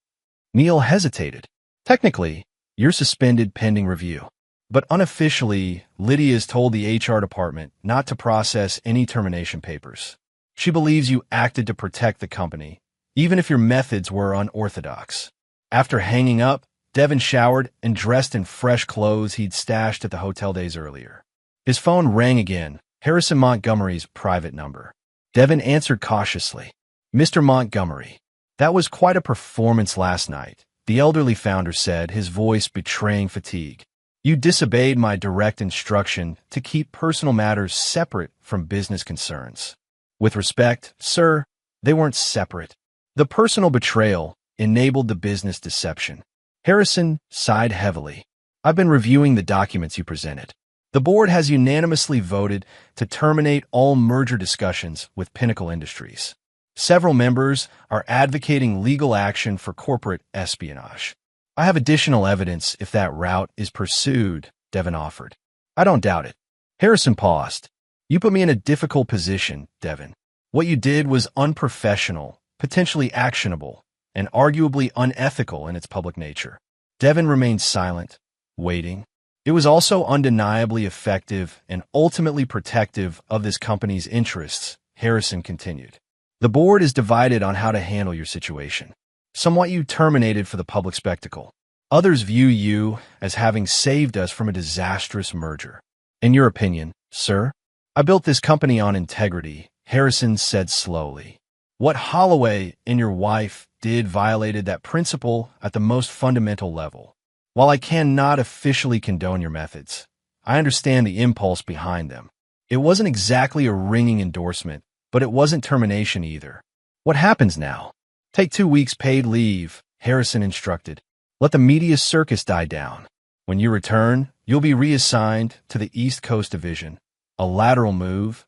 Speaker 1: Neil hesitated. "Technically, you're suspended pending review. But unofficially, Lydia's told the HR department not to process any termination papers. She believes you acted to protect the company, even if your methods were unorthodox." After hanging up, Devin showered and dressed in fresh clothes he'd stashed at the hotel days earlier. His phone rang again, Harrison Montgomery's private number. Devin answered cautiously. "Mr. Montgomery, that was quite a performance last night," the elderly founder said, his voice betraying fatigue. "You disobeyed my direct instruction to keep personal matters separate from business concerns." "With respect, sir, they weren't separate. The personal betrayal enabled the business deception." Harrison sighed heavily. "I've been reviewing the documents you presented. The board has unanimously voted to terminate all merger discussions with Pinnacle Industries. Several members are advocating legal action for corporate espionage. I have additional evidence if that route is pursued," Devin offered. "I don't doubt it." Harrison paused. "You put me in a difficult position, Devin. What you did was unprofessional, potentially actionable, and arguably unethical in its public nature." Devin remained silent, waiting. "It was also undeniably effective and ultimately protective of this company's interests," Harrison continued. "The board is divided on how to handle your situation. Some want you terminated for the public spectacle. Others view you as having saved us from a disastrous merger. In your opinion, sir?" "I built this company on integrity," Harrison said slowly. "What Holloway and your wife did violated that principle at the most fundamental level. While I cannot officially condone your methods, I understand the impulse behind them. It wasn't exactly a ringing endorsement, but it wasn't termination either. What happens now?" "Take 2 weeks paid leave," Harrison instructed. "Let the media circus die down. When you return, you'll be reassigned to the East Coast Division. A lateral move,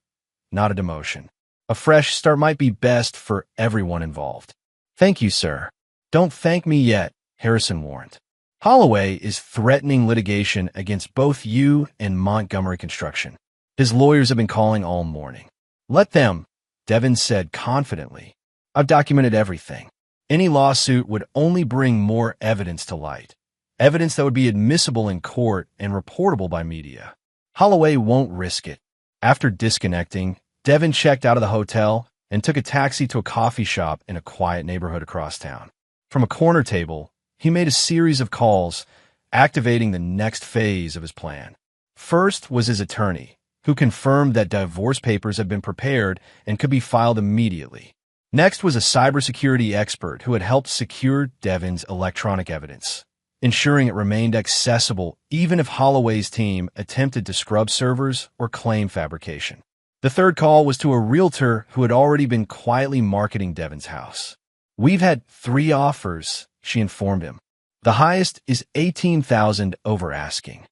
Speaker 1: not a demotion. A fresh start might be best for everyone involved." "Thank you, sir." "Don't thank me yet," Harrison warned. "Holloway is threatening litigation against both you and Montgomery Construction. His lawyers have been calling all morning." "Let them," Devin said confidently. "I've documented everything. Any lawsuit would only bring more evidence to light, evidence that would be admissible in court and reportable by media. Holloway won't risk it." After disconnecting, Devin checked out of the hotel and took a taxi to a coffee shop in a quiet neighborhood across town. From a corner table, he made a series of calls, activating the next phase of his plan. First was his attorney, who confirmed that divorce papers had been prepared and could be filed immediately. Next was a cybersecurity expert who had helped secure Devin's electronic evidence, ensuring it remained accessible even if Holloway's team attempted to scrub servers or claim fabrication. The third call was to a realtor who had already been quietly marketing Devin's house. "We've had 3 offers," she informed him. The highest is 18,000 over asking.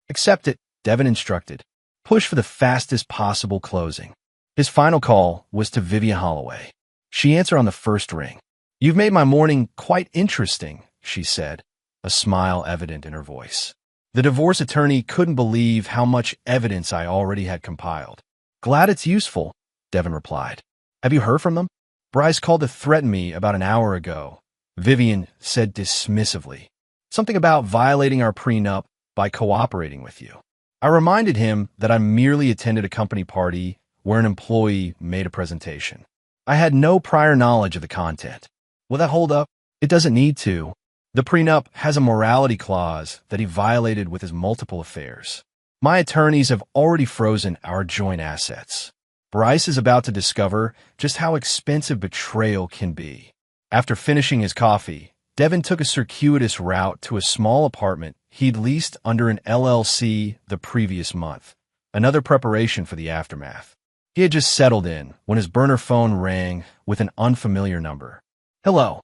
Speaker 1: Accept it, Devin instructed. Push for the fastest possible closing. His final call was to Vivian Holloway. She answered on the first ring. You've made my morning quite interesting, she said, a smile evident in her voice. The divorce attorney couldn't believe how much evidence I already had compiled. Glad it's useful, Devin replied. Have you heard from them? Bryce called to threaten me about an hour ago, Vivian said dismissively. Something about violating our prenup by cooperating with you. I reminded him that I merely attended a company party where an employee made a presentation. I had no prior knowledge of the content. Will that hold up? It doesn't need to. The prenup has a morality clause that he violated with his multiple affairs. My attorneys have already frozen our joint assets. Bryce is about to discover just how expensive betrayal can be. After finishing his coffee, Devin took a circuitous route to a small apartment he'd leased under an LLC the previous month, another preparation for the aftermath. He had just settled in when his burner phone rang with an unfamiliar number. Hello.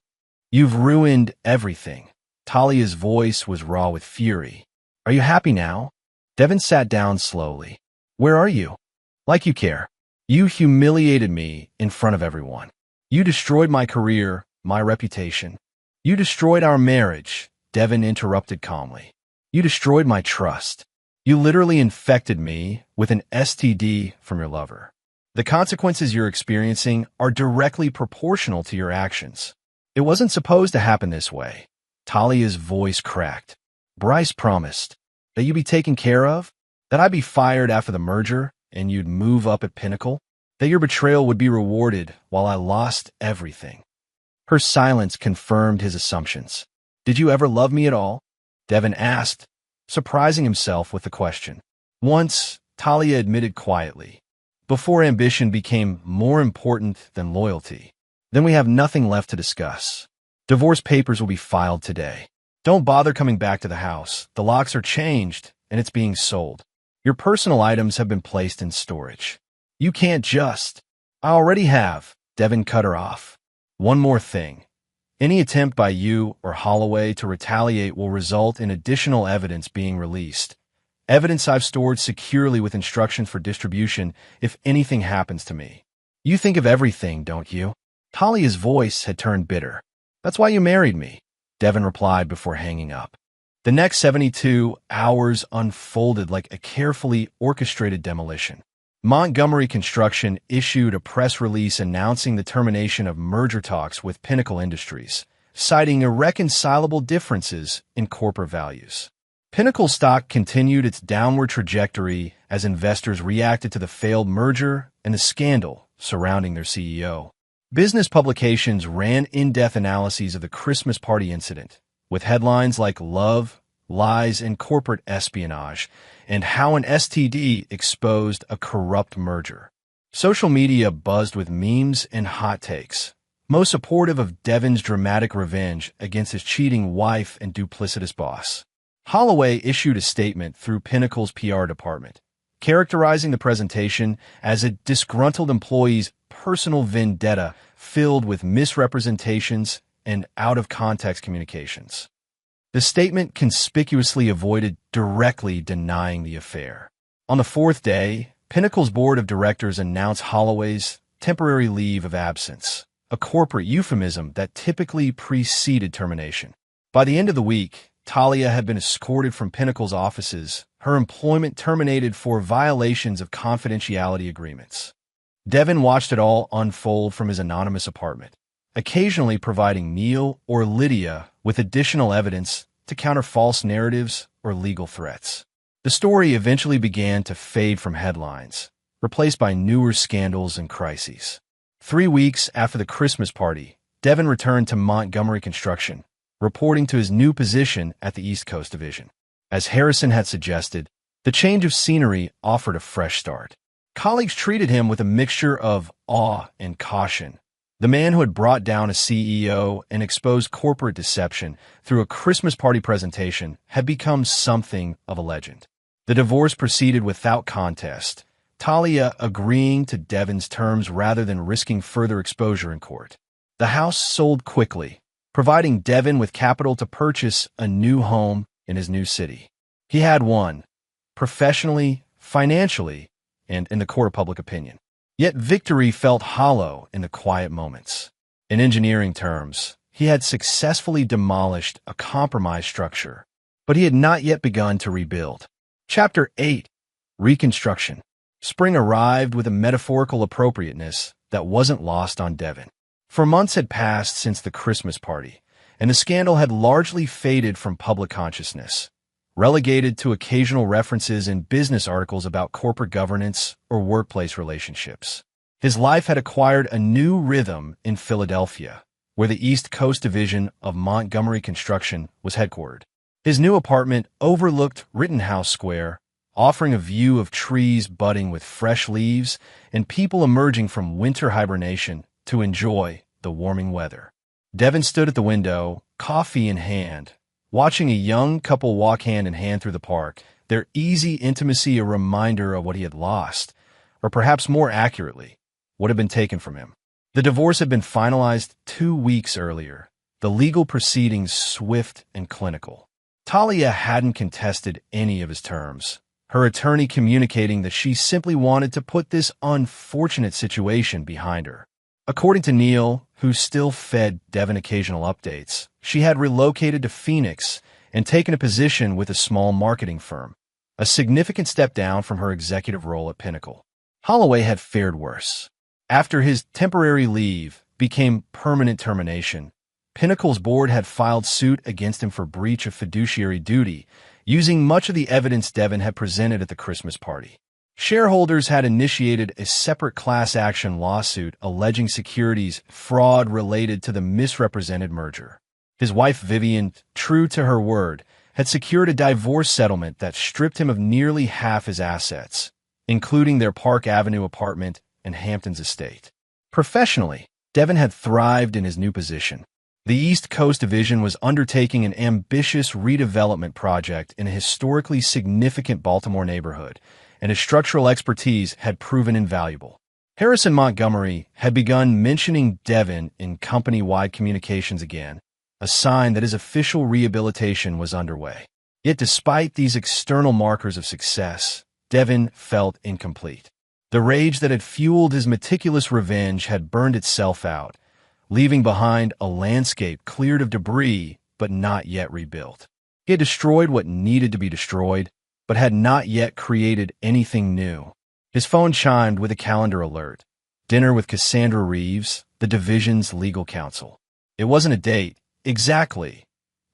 Speaker 1: You've ruined everything. Talia's voice was raw with fury. Are you happy now? Devin sat down slowly. Where are you? Like you care. You humiliated me in front of everyone. You destroyed my career, my reputation. You destroyed our marriage, Devin interrupted calmly. You destroyed my trust. You literally infected me with an STD from your lover. The consequences you're experiencing are directly proportional to your actions. It wasn't supposed to happen this way. Talia's voice cracked. Bryce promised that you'd be taken care of, that I'd be fired after the merger and you'd move up at Pinnacle, that your betrayal would be rewarded while I lost everything. Her silence confirmed his assumptions. Did you ever love me at all? Devin asked, surprising himself with the question. Once, Talia admitted quietly, before ambition became more important than loyalty. Then we have nothing left to discuss. Divorce papers will be filed today. Don't bother coming back to the house. The locks are changed, and it's being sold. Your personal items have been placed in storage. You can't just. I already have. Devin cut her off. One more thing. Any attempt by you or Holloway to retaliate will result in additional evidence being released. Evidence I've stored securely with instructions for distribution if anything happens to me. You think of everything, don't you? Talia's voice had turned bitter. That's why you married me, Devin replied before hanging up. The next 72 hours unfolded like a carefully orchestrated demolition. Montgomery Construction issued a press release announcing the termination of merger talks with Pinnacle Industries, citing irreconcilable differences in corporate values. Pinnacle stock continued its downward trajectory as investors reacted to the failed merger and the scandal surrounding their CEO. Business publications ran in-depth analyses of the Christmas party incident, with headlines like Love, Lies, and Corporate Espionage, and How an STD Exposed a Corrupt Merger. Social media buzzed with memes and hot takes, most supportive of Devin's dramatic revenge against his cheating wife and duplicitous boss. Holloway issued a statement through Pinnacle's PR department, characterizing the presentation as a disgruntled employee's personal vendetta filled with misrepresentations and out-of-context communications. The statement conspicuously avoided directly denying the affair. On the fourth day, Pinnacle's board of directors announced Holloway's temporary leave of absence, a corporate euphemism that typically preceded termination. By the end of the week, Talia had been escorted from Pinnacle's offices, her employment terminated for violations of confidentiality agreements. Devin watched it all unfold from his anonymous apartment, occasionally providing Neil or Lydia with additional evidence to counter false narratives or legal threats. The story eventually began to fade from headlines, replaced by newer scandals and crises. 3 weeks after the Christmas party, Devin returned to Montgomery Construction, reporting to his new position at the East Coast Division. As Harrison had suggested, the change of scenery offered a fresh start. Colleagues treated him with a mixture of awe and caution. The man who had brought down a CEO and exposed corporate deception through a Christmas party presentation had become something of a legend. The divorce proceeded without contest, Talia agreeing to Devin's terms rather than risking further exposure in court. The house sold quickly, providing Devin with capital to purchase a new home in his new city. He had won, professionally, financially, and in the court of public opinion. Yet victory felt hollow in the quiet moments. In engineering terms, he had successfully demolished a compromise structure, but he had not yet begun to rebuild. Chapter 8. Reconstruction. Spring arrived with a metaphorical appropriateness that wasn't lost on Devin. For months had passed since the Christmas party, and the scandal had largely faded from public consciousness, relegated to occasional references in business articles about corporate governance or workplace relationships. His life had acquired a new rhythm in Philadelphia, where the East Coast division of Montgomery Construction was headquartered. His new apartment overlooked Rittenhouse Square, offering a view of trees budding with fresh leaves and people emerging from winter hibernation to enjoy the warming weather. Devin stood at the window, coffee in hand, watching a young couple walk hand in hand through the park, their easy intimacy a reminder of what he had lost, or perhaps more accurately, what had been taken from him. The divorce had been finalized 2 weeks earlier, the legal proceedings swift and clinical. Talia hadn't contested any of his terms, her attorney communicating that she simply wanted to put this unfortunate situation behind her. According to Neil, who still fed Devin occasional updates, she had relocated to Phoenix and taken a position with a small marketing firm, a significant step down from her executive role at Pinnacle. Holloway had fared worse. After his temporary leave became permanent termination, Pinnacle's board had filed suit against him for breach of fiduciary duty, using much of the evidence Devin had presented at the Christmas party. Shareholders had initiated a separate class action lawsuit alleging securities fraud related to the misrepresented merger. His wife Vivian, true to her word, had secured a divorce settlement that stripped him of nearly half his assets, including their Park Avenue apartment and Hamptons estate. Professionally, Devin had thrived in his new position. The East Coast Division was undertaking an ambitious redevelopment project in a historically significant Baltimore neighborhood, and his structural expertise had proven invaluable. Harrison Montgomery had begun mentioning Devin in company-wide communications again, a sign that his official rehabilitation was underway. Yet despite these external markers of success, Devin felt incomplete. The rage that had fueled his meticulous revenge had burned itself out, leaving behind a landscape cleared of debris but not yet rebuilt. He had destroyed what needed to be destroyed, but had not yet created anything new. His phone chimed with a calendar alert. Dinner with Cassandra Reeves, the division's legal counsel. It wasn't a date, exactly.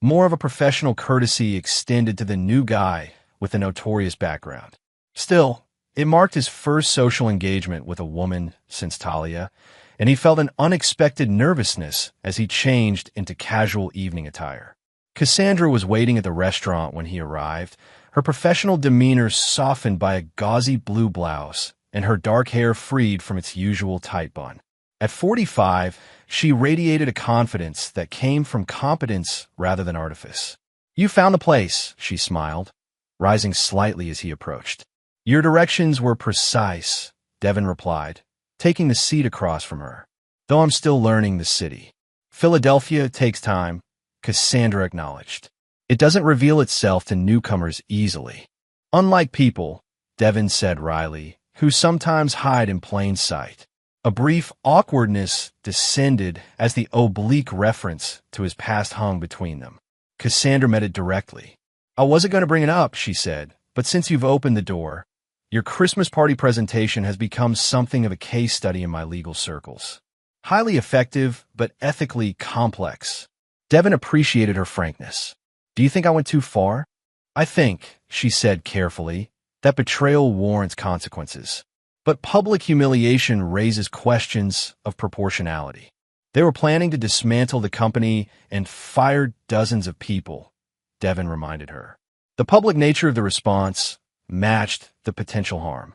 Speaker 1: More of a professional courtesy extended to the new guy with a notorious background. Still, it marked his first social engagement with a woman since Talia, and he felt an unexpected nervousness as he changed into casual evening attire. Cassandra was waiting at the restaurant when he arrived, her professional demeanor softened by a gauzy blue blouse and her dark hair freed from its usual tight bun. At 45, she radiated a confidence that came from competence rather than artifice. "You found the place," she smiled, rising slightly as he approached. "Your directions were precise," Devin replied, taking the seat across from her. "Though I'm still learning the city. Philadelphia takes time," Cassandra acknowledged. "It doesn't reveal itself to newcomers easily. Unlike people," Devin said wryly, "who sometimes hide in plain sight." A brief awkwardness descended as the oblique reference to his past hung between them. Cassandra met it directly. "I wasn't going to bring it up," she said, "but since you've opened the door, your Christmas party presentation has become something of a case study in my legal circles. Highly effective, but ethically complex." Devin appreciated her frankness. "Do you think I went too far?" "I think," she said carefully, "that betrayal warrants consequences. But public humiliation raises questions of proportionality. They were planning to dismantle the company and fire dozens of people," Devin reminded her. The public nature of the response matched the potential harm.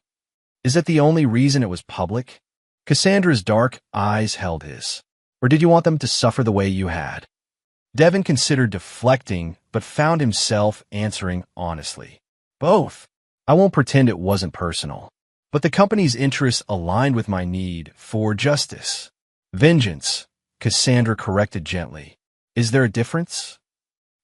Speaker 1: "Is that the only reason it was public?" Cassandra's dark eyes held his. "Or did you want them to suffer the way you had?" Devin considered deflecting, but found himself answering honestly. "Both. I won't pretend it wasn't personal. But the company's interests aligned with my need for justice." "Vengeance," Cassandra corrected gently. Is there a difference?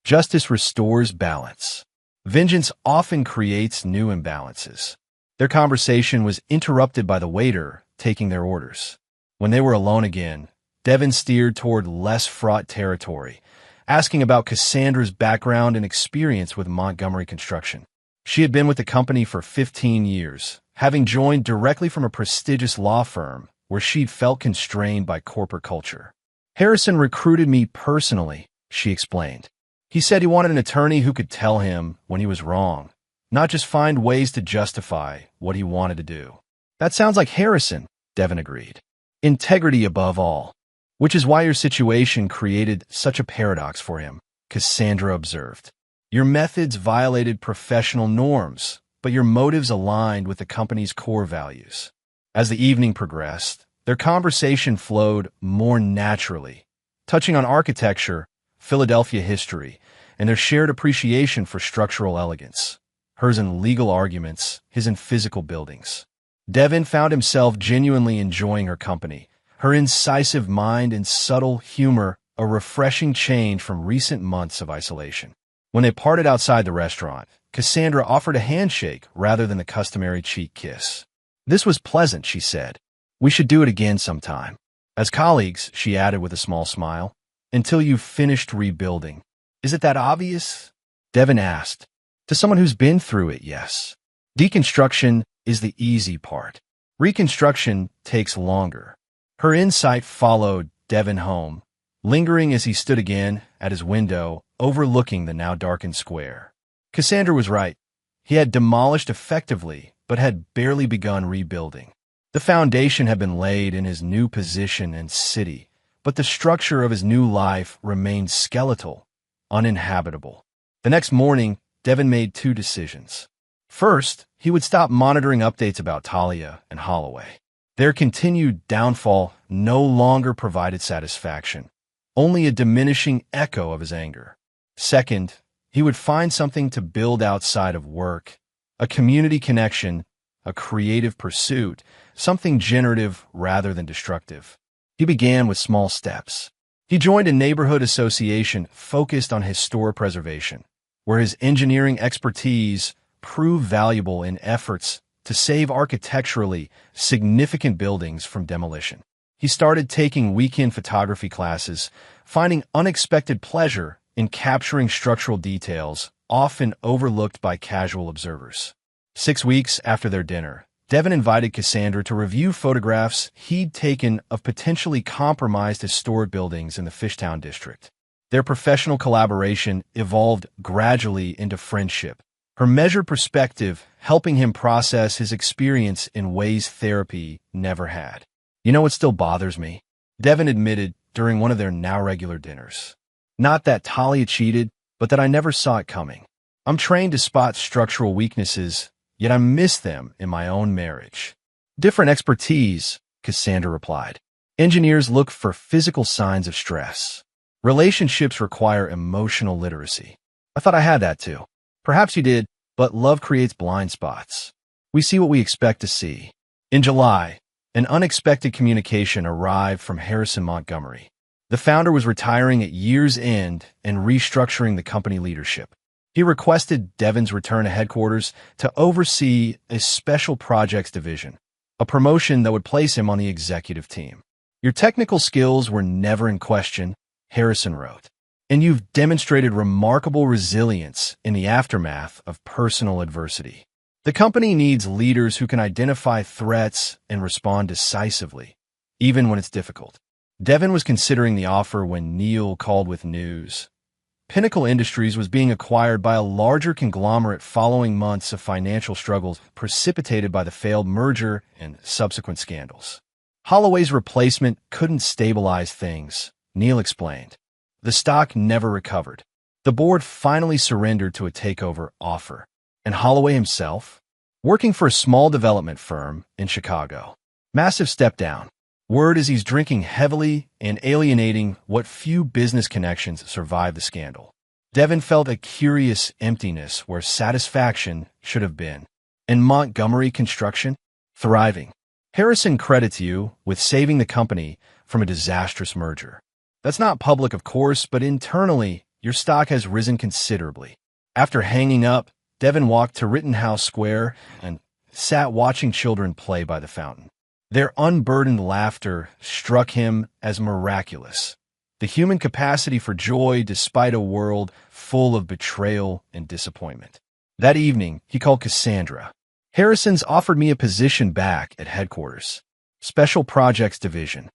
Speaker 1: Justice restores balance. Vengeance often creates new imbalances. Their conversation was interrupted by the waiter taking their orders. When they were alone again, Devin steered toward less fraught territory, asking about Cassandra's background and experience with Montgomery Construction. She had been with the company for 15 years, having joined directly from a prestigious law firm where she'd felt constrained by corporate culture. Harrison recruited me personally, she explained. He said he wanted an attorney who could tell him when he was wrong, not just find ways to justify what he wanted to do. That sounds like Harrison, Devin agreed. Integrity above all. Which is why your situation created such a paradox for him, Cassandra observed. Your methods violated professional norms, but your motives aligned with the company's core values. As the evening progressed, their conversation flowed more naturally, touching on architecture, Philadelphia history, and their shared appreciation for structural elegance. Hers in legal arguments, his in physical buildings. Devin found himself genuinely enjoying her company, her incisive mind and subtle humor a refreshing change from recent months of isolation. When they parted outside the restaurant, Cassandra offered a handshake rather than the customary cheek kiss. This was pleasant, she said. We should do it again sometime. As colleagues, she added with a small smile, until you've finished rebuilding. Is it that obvious? Devin asked. To someone who's been through it, yes. Deconstruction is the easy part. Reconstruction takes longer. Her insight followed Devin home, lingering as he stood again at his window, overlooking the now darkened square. Cassandra was right. He had demolished effectively, but had barely begun rebuilding. The foundation had been laid in his new position and city, but the structure of his new life remained skeletal, uninhabitable. The next morning, Devin made two decisions. First, he would stop monitoring updates about Talia and Holloway. Their continued downfall no longer provided satisfaction, only a diminishing echo of his anger. Second, he would find something to build outside of work, a community connection, a creative pursuit, something generative rather than destructive. He began with small steps. He joined a neighborhood association focused on historic preservation, where his engineering expertise proved valuable in efforts to save architecturally significant buildings from demolition. He started taking weekend photography classes, finding unexpected pleasure in capturing structural details often overlooked by casual observers. 6 weeks after their dinner, Devin invited Cassandra to review photographs he'd taken of potentially compromised historic buildings in the Fishtown district. Their professional collaboration evolved gradually into friendship, her measured perspective helping him process his experience in ways therapy never had. You know what still bothers me? Devin admitted during one of their now regular dinners. Not that Talia cheated, but that I never saw it coming. I'm trained to spot structural weaknesses, yet I miss them in my own marriage. Different expertise, Cassandra replied. Engineers look for physical signs of stress. Relationships require emotional literacy. I thought I had that too. Perhaps you did, but love creates blind spots. We see what we expect to see. In July, an unexpected communication arrived from Harrison Montgomery. The founder was retiring at year's end and restructuring the company leadership. He requested Devin's return to headquarters to oversee a special projects division, a promotion that would place him on the executive team. Your technical skills were never in question, Harrison wrote, and you've demonstrated remarkable resilience in the aftermath of personal adversity. The company needs leaders who can identify threats and respond decisively, even when it's difficult. Devin was considering the offer when Neil called with news. Pinnacle Industries was being acquired by a larger conglomerate following months of financial struggles precipitated by the failed merger and subsequent scandals. Holloway's replacement couldn't stabilize things, Neil explained. The stock never recovered. The board finally surrendered to a takeover offer. And Holloway himself? Working for a small development firm in Chicago. Massive step down. Word is he's drinking heavily and alienating what few business connections survived the scandal. Devin felt a curious emptiness where satisfaction should have been. And Montgomery Construction? Thriving. Harrison credits you with saving the company from a disastrous merger. That's not public, of course, but internally, your stock has risen considerably. After hanging up, Devin walked to Rittenhouse Square and sat watching children play by the fountain. Their unburdened laughter struck him as miraculous. The human capacity for joy despite a world full of betrayal and disappointment. That evening, he called Cassandra. Harrison's offered me a position back at headquarters. Special Projects Division.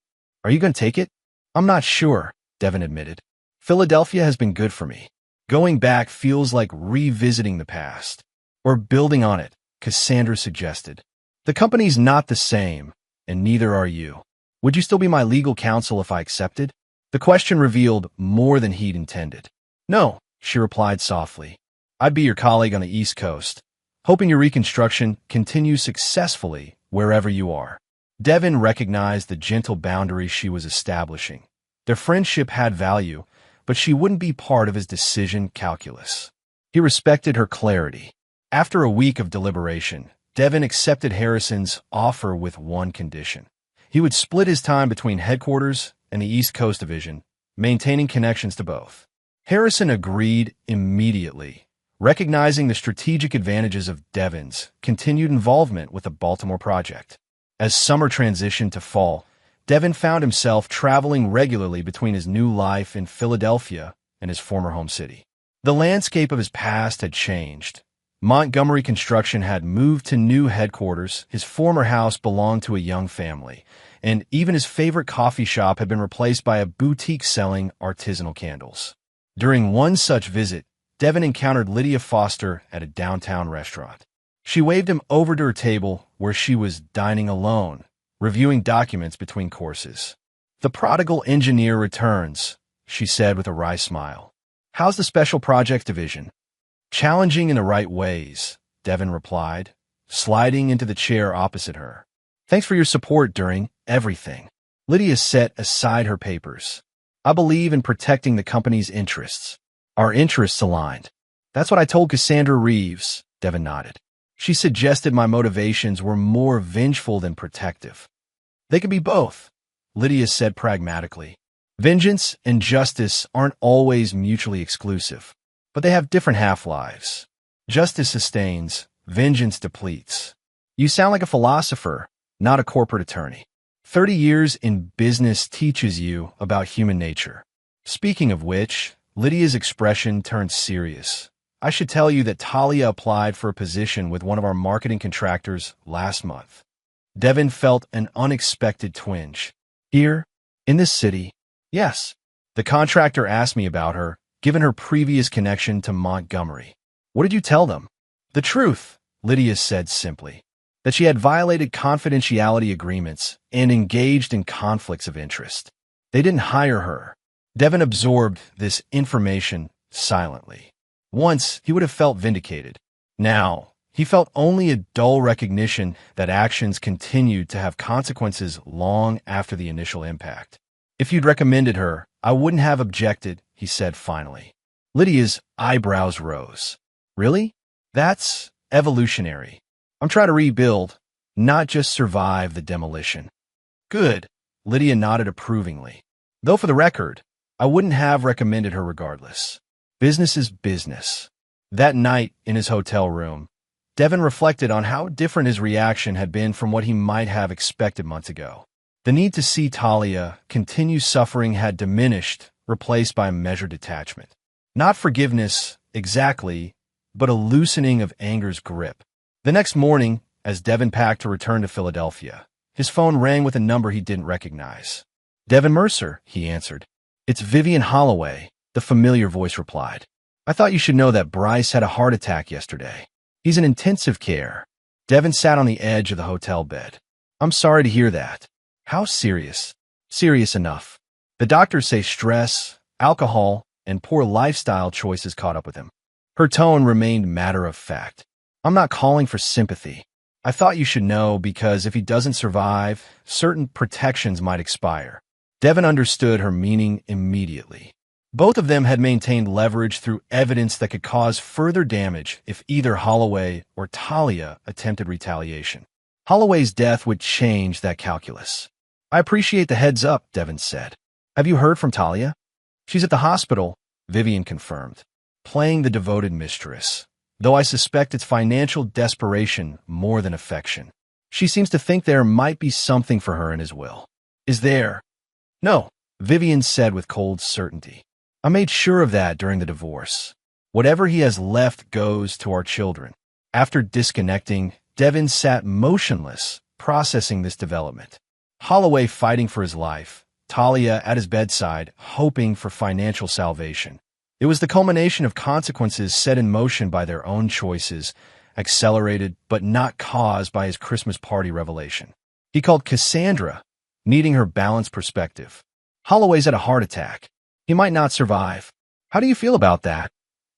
Speaker 1: Are you going to take it? I'm not sure, Devin admitted. Philadelphia has been good for me. Going back feels like revisiting the past. Or building on it, Cassandra suggested. The company's not the same, and neither are you. Would you still be my legal counsel if I accepted? The question revealed more than he'd intended. No, she replied softly. I'd be your colleague on the East Coast, hoping your reconstruction continues successfully wherever you are. Devin recognized the gentle boundary she was establishing. Their friendship had value, but she wouldn't be part of his decision calculus. He respected her clarity. After a week of deliberation, Devin accepted Harrison's offer with one condition. He would split his time between headquarters and the East Coast Division, maintaining connections to both. Harrison agreed immediately, recognizing the strategic advantages of Devin's continued involvement with the Baltimore project. As summer transitioned to fall, Devin found himself traveling regularly between his new life in Philadelphia and his former home city. The landscape of his past had changed. Montgomery Construction had moved to new headquarters, his former house belonged to a young family, and even his favorite coffee shop had been replaced by a boutique selling artisanal candles. During one such visit, Devin encountered Lydia Foster at a downtown restaurant. She waved him over to her table where she was dining alone, reviewing documents between courses. The prodigal engineer returns, she said with a wry smile. How's the Special Projects Division? Challenging in the right ways, Devin replied, sliding into the chair opposite her. Thanks for your support during everything. Lydia set aside her papers. I believe in protecting the company's interests. Our interests aligned. That's what I told Cassandra Reeves, Devin nodded. She suggested my motivations were more vengeful than protective. They could be both, Lydia said pragmatically. Vengeance and justice aren't always mutually exclusive, but they have different half-lives. Justice sustains, vengeance depletes. You sound like a philosopher, not a corporate attorney. 30 years in business teaches you about human nature. Speaking of which, Lydia's expression turned serious. I should tell you that Talia applied for a position with one of our marketing contractors last month. Devin felt an unexpected twinge. Here, in this city? Yes. The contractor asked me about her, given her previous connection to Montgomery. What did you tell them? The truth, Lydia said simply. That she had violated confidentiality agreements and engaged in conflicts of interest. They didn't hire her. Devin absorbed this information silently. Once, he would have felt vindicated. Now, he felt only a dull recognition that actions continued to have consequences long after the initial impact. If you'd recommended her, I wouldn't have objected, he said finally. Lydia's eyebrows rose. Really? That's evolutionary. I'm trying to rebuild, not just survive the demolition. Good, Lydia nodded approvingly. Though for the record, I wouldn't have recommended her regardless. Business is business. That night in his hotel room, Devin reflected on how different his reaction had been from what he might have expected months ago. The need to see Talia continue suffering had diminished, replaced by a measured detachment. Not forgiveness, exactly, but a loosening of anger's grip. The next morning, as Devin packed to return to Philadelphia, his phone rang with a number he didn't recognize. Devin Mercer, he answered. It's Vivian Holloway, the familiar voice replied. I thought you should know that Bryce had a heart attack yesterday. He's in intensive care. Devin sat on the edge of the hotel bed. I'm sorry to hear that. How serious? Serious enough. The doctors say stress, alcohol, and poor lifestyle choices caught up with him. Her tone remained matter of fact. I'm not calling for sympathy. I thought you should know because if he doesn't survive, certain protections might expire. Devin understood her meaning immediately. Both of them had maintained leverage through evidence that could cause further damage if either Holloway or Talia attempted retaliation. Holloway's death would change that calculus. I appreciate the heads up, Devin said. Have you heard from Talia? She's at the hospital, Vivian confirmed, playing the devoted mistress, though I suspect it's financial desperation more than affection. She seems to think there might be something for her in his will. Is there? No, Vivian said with cold certainty. I made sure of that during the divorce. Whatever he has left goes to our children. After disconnecting, Devin sat motionless, processing this development. Holloway fighting for his life, Talia at his bedside, hoping for financial salvation. It was the culmination of consequences set in motion by their own choices, accelerated but not caused by his Christmas party revelation. He called Cassandra, needing her balanced perspective. Holloway's had a heart attack. He might not survive. How do you feel about that?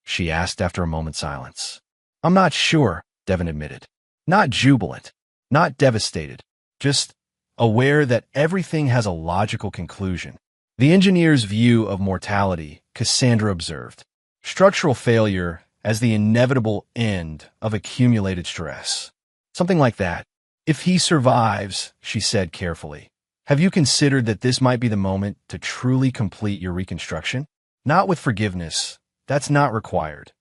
Speaker 1: She asked after a moment's silence. I'm not sure, Devin admitted. Not jubilant, not devastated, just aware that everything has a logical conclusion. The engineer's view of mortality, Cassandra observed. Structural failure as the inevitable end of accumulated stress. Something like that. If he survives, she said carefully, have you considered that this might be the moment to truly complete your reconstruction? Not with forgiveness, that's not required,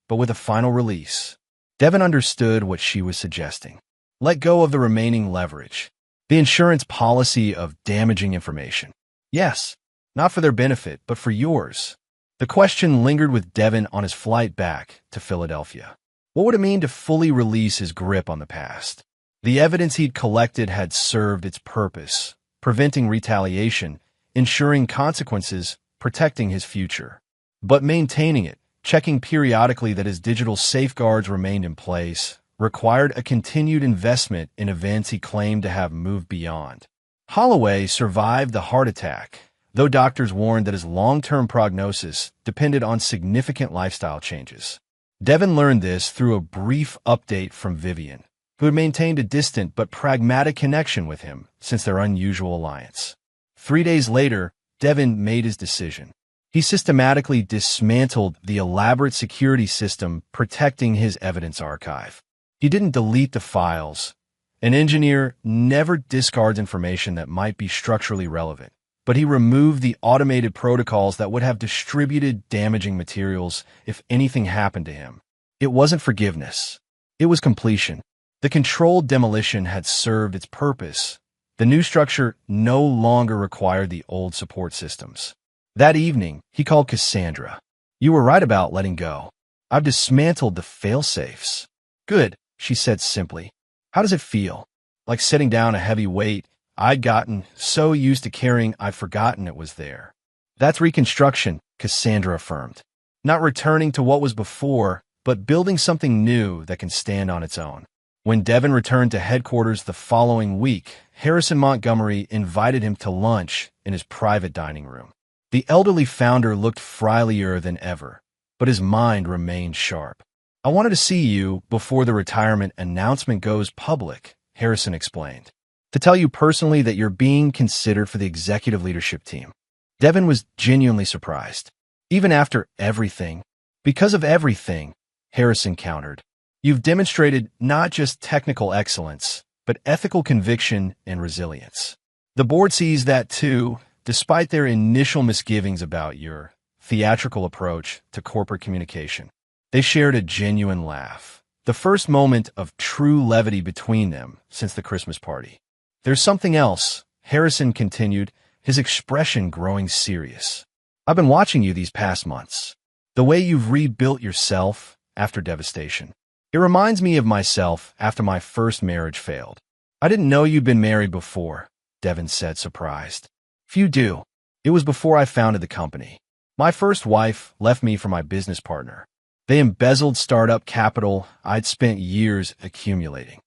Speaker 1: but with a final release. Devin understood what she was suggesting. Let go of the remaining leverage, the insurance policy of damaging information. Yes, not for their benefit, but for yours. The question lingered with Devin on his flight back to Philadelphia. What would it mean to fully release his grip on the past? The evidence he'd collected had served its purpose, preventing retaliation, ensuring consequences, protecting his future. But maintaining it, checking periodically that his digital safeguards remained in place, required a continued investment in events he claimed to have moved beyond. Holloway survived the heart attack, though doctors warned that his long-term prognosis depended on significant lifestyle changes. Devin learned this through a brief update from Vivian, who had maintained a distant but pragmatic connection with him since their unusual alliance. 3 days later, Devin made his decision. He systematically dismantled the elaborate security system protecting his evidence archive. He didn't delete the files. An engineer never discards information that might be structurally relevant, but he removed the automated protocols that would have distributed damaging materials if anything happened to him. It wasn't forgiveness. It was completion. The controlled demolition had served its purpose. The new structure no longer required the old support systems. That evening, he called Cassandra. You were right about letting go. I've dismantled the fail-safes. Good, she said simply. How does it feel? Like setting down a heavy weight I'd gotten so used to carrying I'd forgotten it was there. That's reconstruction, Cassandra affirmed. Not returning to what was before, but building something new that can stand on its own. When Devin returned to headquarters the following week, Harrison Montgomery invited him to lunch in his private dining room. The elderly founder looked frielier than ever, but his mind remained sharp. I wanted to see you before the retirement announcement goes public, Harrison explained. To tell you personally that you're being considered for the executive leadership team. Devin was genuinely surprised. Even after everything, because of everything, Harrison countered. You've demonstrated not just technical excellence, but ethical conviction and resilience. The board sees that too, despite their initial misgivings about your theatrical approach to corporate communication. They shared a genuine laugh, the first moment of true levity between them since the Christmas party. There's something else, Harrison continued, his expression growing serious. I've been watching you these past months. The way you've rebuilt yourself after devastation. It reminds me of myself after my first marriage failed. I didn't know you'd been married before, Devin said, surprised. Few do. It was before I founded the company. My first wife left me for my business partner. They embezzled startup capital I'd spent years accumulating.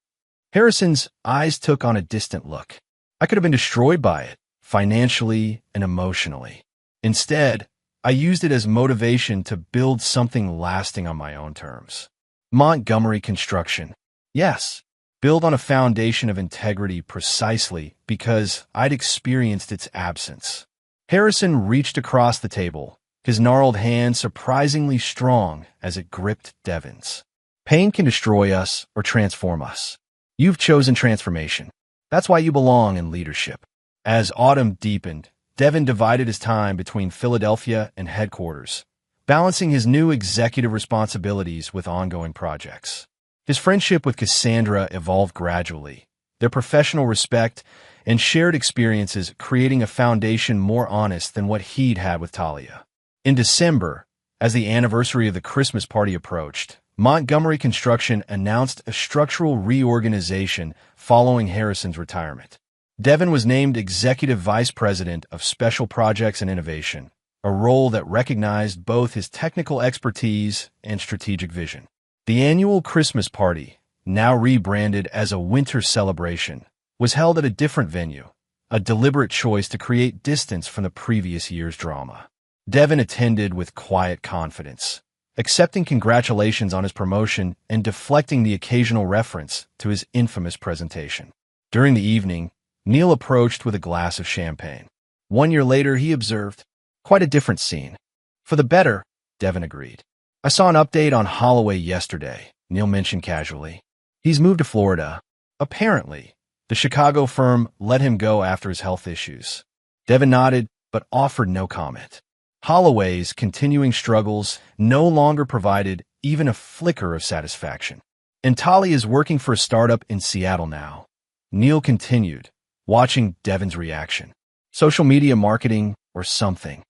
Speaker 1: Harrison's eyes took on a distant look. I could have been destroyed by it, financially and emotionally. Instead, I used it as motivation to build something lasting on my own terms. Montgomery Construction. Yes, build on a foundation of integrity precisely because I'd experienced its absence. Harrison reached across the table, his gnarled hand surprisingly strong as it gripped Devin's. Pain can destroy us or transform us. You've chosen transformation. That's why you belong in leadership. As autumn deepened, Devin divided his time between Philadelphia and headquarters, balancing his new executive responsibilities with ongoing projects. His friendship with Cassandra evolved gradually, their professional respect and shared experiences creating a foundation more honest than what he'd had with Talia. In December, as the anniversary of the Christmas party approached, Montgomery Construction announced a structural reorganization following Harrison's retirement. Devin was named Executive Vice President of Special Projects and Innovation, a role that recognized both his technical expertise and strategic vision. The annual Christmas party, now rebranded as a winter celebration, was held at a different venue, a deliberate choice to create distance from the previous year's drama. Devin attended with quiet confidence, accepting congratulations on his promotion and deflecting the occasional reference to his infamous presentation. During the evening, Neil approached with a glass of champagne. 1 year later, he observed, "Quite a different scene." "For the better," Devin agreed. "I saw an update on Holloway yesterday," Neil mentioned casually. "He's moved to Florida. Apparently, the Chicago firm let him go after his health issues." Devin nodded, but offered no comment. Holloway's continuing struggles no longer provided even a flicker of satisfaction. "And Tali is working for a startup in Seattle now," Neil continued, watching Devin's reaction. "Social media marketing or something."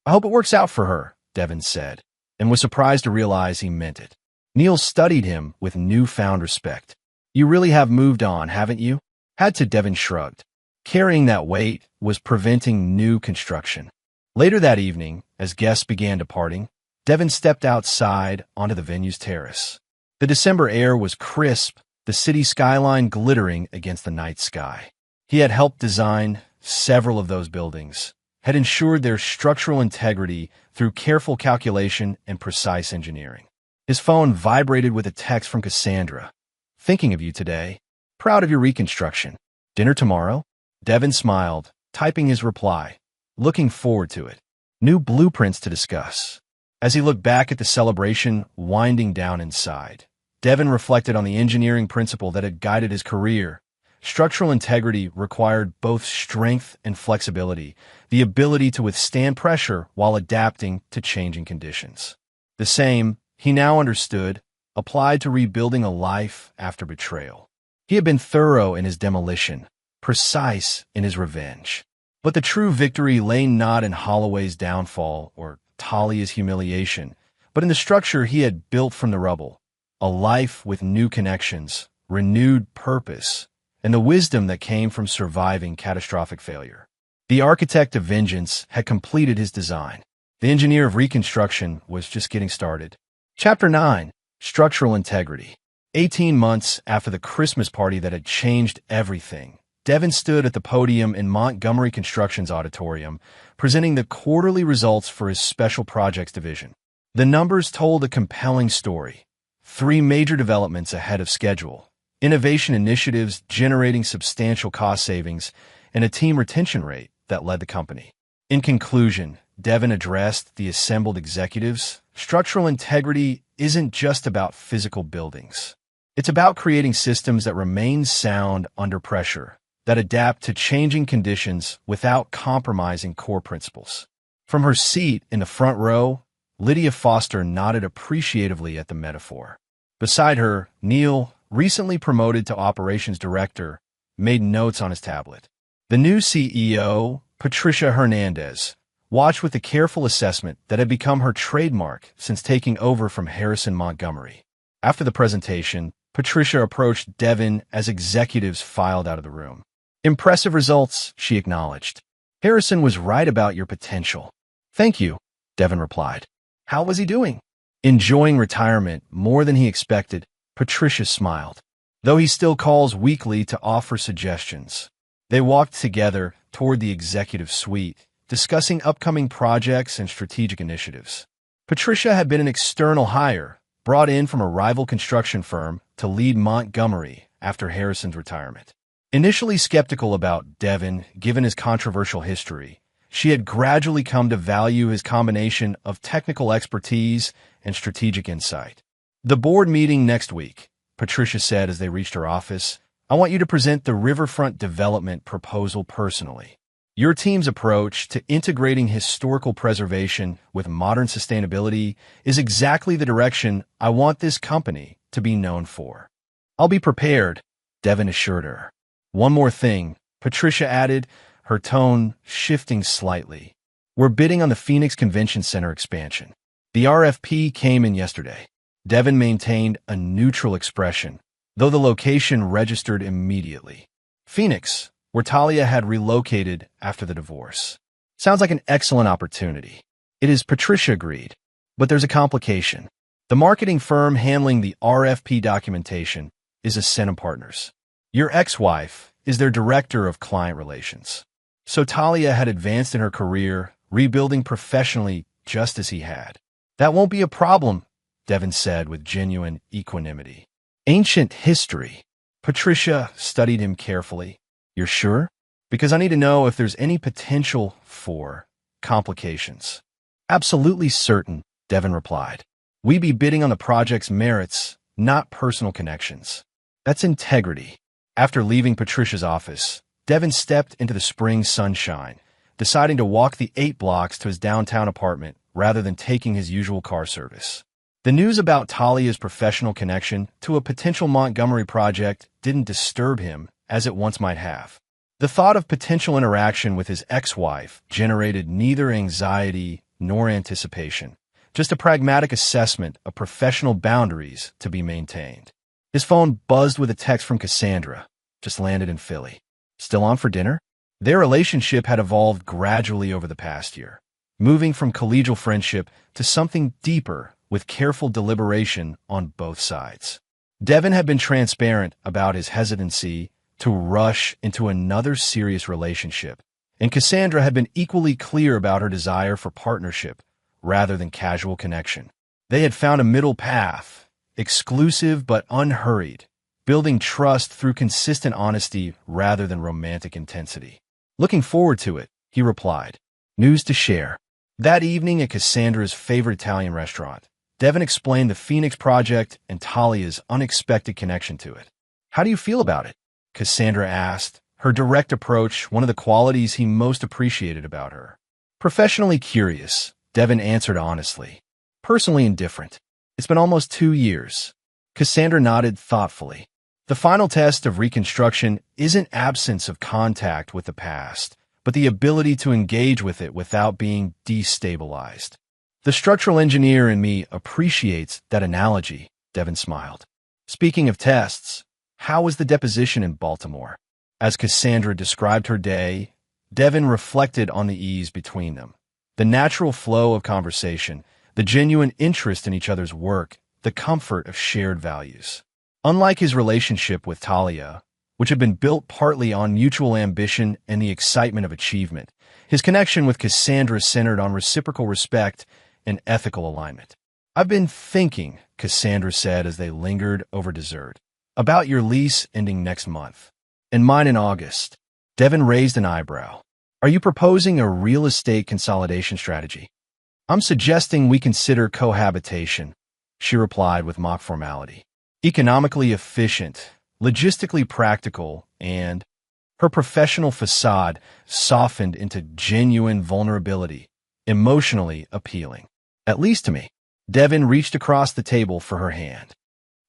Speaker 1: "I hope it works out for her," Devin said, and was surprised to realize he meant it. Neil studied him with newfound respect. "You really have moved on, haven't you?" Had to, Devin shrugged. Carrying that weight was preventing new construction. Later that evening, as guests began departing, Devin stepped outside onto the venue's terrace. The December air was crisp, the city skyline glittering against the night sky. He had helped design several of those buildings, had ensured their structural integrity through careful calculation and precise engineering. His phone vibrated with a text from Cassandra. "Thinking of you today. Proud of your reconstruction. Dinner tomorrow?" Devin smiled, typing his reply. "Looking forward to it. New blueprints to discuss." As he looked back at the celebration winding down inside, Devin reflected on the engineering principle that had guided his career. Structural integrity required both strength and flexibility, the ability to withstand pressure while adapting to changing conditions. The same, he now understood, applied to rebuilding a life after betrayal. He had been thorough in his demolition, precise in his revenge. But the true victory lay not in Holloway's downfall or Talia's humiliation, but in the structure he had built from the rubble, a life with new connections, renewed purpose, and the wisdom that came from surviving catastrophic failure. The architect of vengeance had completed his design. The engineer of reconstruction was just getting started. Chapter 9. Structural Integrity. 18 months after the Christmas party that had changed everything, Devin stood at the podium in Montgomery Construction's auditorium, presenting the quarterly results for his Special Projects division. The numbers told a compelling story. 3 major developments ahead of schedule, innovation initiatives generating substantial cost savings, and a team retention rate that led the company. In conclusion, Devin addressed the assembled executives. Structural integrity isn't just about physical buildings. It's about creating systems that remain sound under pressure, that adapt to changing conditions without compromising core principles. From her seat in the front row, Lydia Foster nodded appreciatively at the metaphor. Beside her, Neil, recently promoted to operations director, made notes on his tablet. The new CEO, Patricia Hernandez, watched with the careful assessment that had become her trademark since taking over from Harrison Montgomery. After the presentation, Patricia approached Devin as executives filed out of the room. "Impressive results," she acknowledged. "Harrison was right about your potential." "Thank you," Devin replied. "How was he doing?" "Enjoying retirement more than he expected," Patricia smiled. "Though he still calls weekly to offer suggestions." They walked together toward the executive suite, discussing upcoming projects and strategic initiatives. Patricia had been an external hire, brought in from a rival construction firm to lead Montgomery after Harrison's retirement. Initially skeptical about Devin, given his controversial history, she had gradually come to value his combination of technical expertise and strategic insight. "The board meeting next week," Patricia said as they reached her office. "I want you to present the riverfront development proposal personally." Your team's approach to integrating historical preservation with modern sustainability is exactly the direction I want this company to be known for. I'll be prepared, Devin assured her. One more thing, Patricia added, her tone shifting slightly. We're bidding on the Phoenix Convention Center expansion. The RFP came in yesterday. Devin maintained a neutral expression, though the location registered immediately. Phoenix, where Talia had relocated after the divorce. Sounds like an excellent opportunity. It is, Patricia agreed. But there's a complication. The marketing firm handling the RFP documentation is Ascena Partners. Your ex-wife is their director of client relations. So Talia had advanced in her career, rebuilding professionally just as he had. That won't be a problem, Devin said with genuine equanimity. Ancient history. Patricia studied him carefully. You're sure? Because I need to know if there's any potential for complications. Absolutely certain, Devin replied. We be bidding on the project's merits, not personal connections. That's integrity. After leaving Patricia's office, Devin stepped into the spring sunshine, deciding to walk the 8 blocks to his downtown apartment rather than taking his usual car service. The news about Talia's professional connection to a potential Montgomery project didn't disturb him as it once might have. The thought of potential interaction with his ex-wife generated neither anxiety nor anticipation, just a pragmatic assessment of professional boundaries to be maintained. His phone buzzed with a text from Cassandra, just landed in Philly. Still on for dinner? Their relationship had evolved gradually over the past year, moving from collegial friendship to something deeper with careful deliberation on both sides. Devin had been transparent about his hesitancy to rush into another serious relationship, and Cassandra had been equally clear about her desire for partnership rather than casual connection. They had found a middle path, exclusive but unhurried, building trust through consistent honesty rather than romantic intensity. Looking forward to it, he replied. News to share. That evening at Cassandra's favorite Italian restaurant, Devin explained the Phoenix project and Talia's unexpected connection to it. How do you feel about it? Cassandra asked, her direct approach one of the qualities he most appreciated about her. Professionally curious, Devin answered honestly. Personally indifferent. It's been almost 2 years. Cassandra nodded thoughtfully. The final test of reconstruction isn't absence of contact with the past, but the ability to engage with it without being destabilized. The structural engineer in me appreciates that analogy, Devin smiled. Speaking of tests, how was the deposition in Baltimore? As Cassandra described her day, Devin reflected on the ease between them. The natural flow of conversation, the genuine interest in each other's work, the comfort of shared values. Unlike his relationship with Talia, which had been built partly on mutual ambition and the excitement of achievement, his connection with Cassandra centered on reciprocal respect and ethical alignment. I've been thinking, Cassandra said as they lingered over dessert, about your lease ending next month, and mine in August. Devin raised an eyebrow. Are you proposing a real estate consolidation strategy? I'm suggesting we consider cohabitation, she replied with mock formality. Economically efficient, logistically practical, and her professional facade softened into genuine vulnerability, emotionally appealing. At least to me. Devin reached across the table for her hand.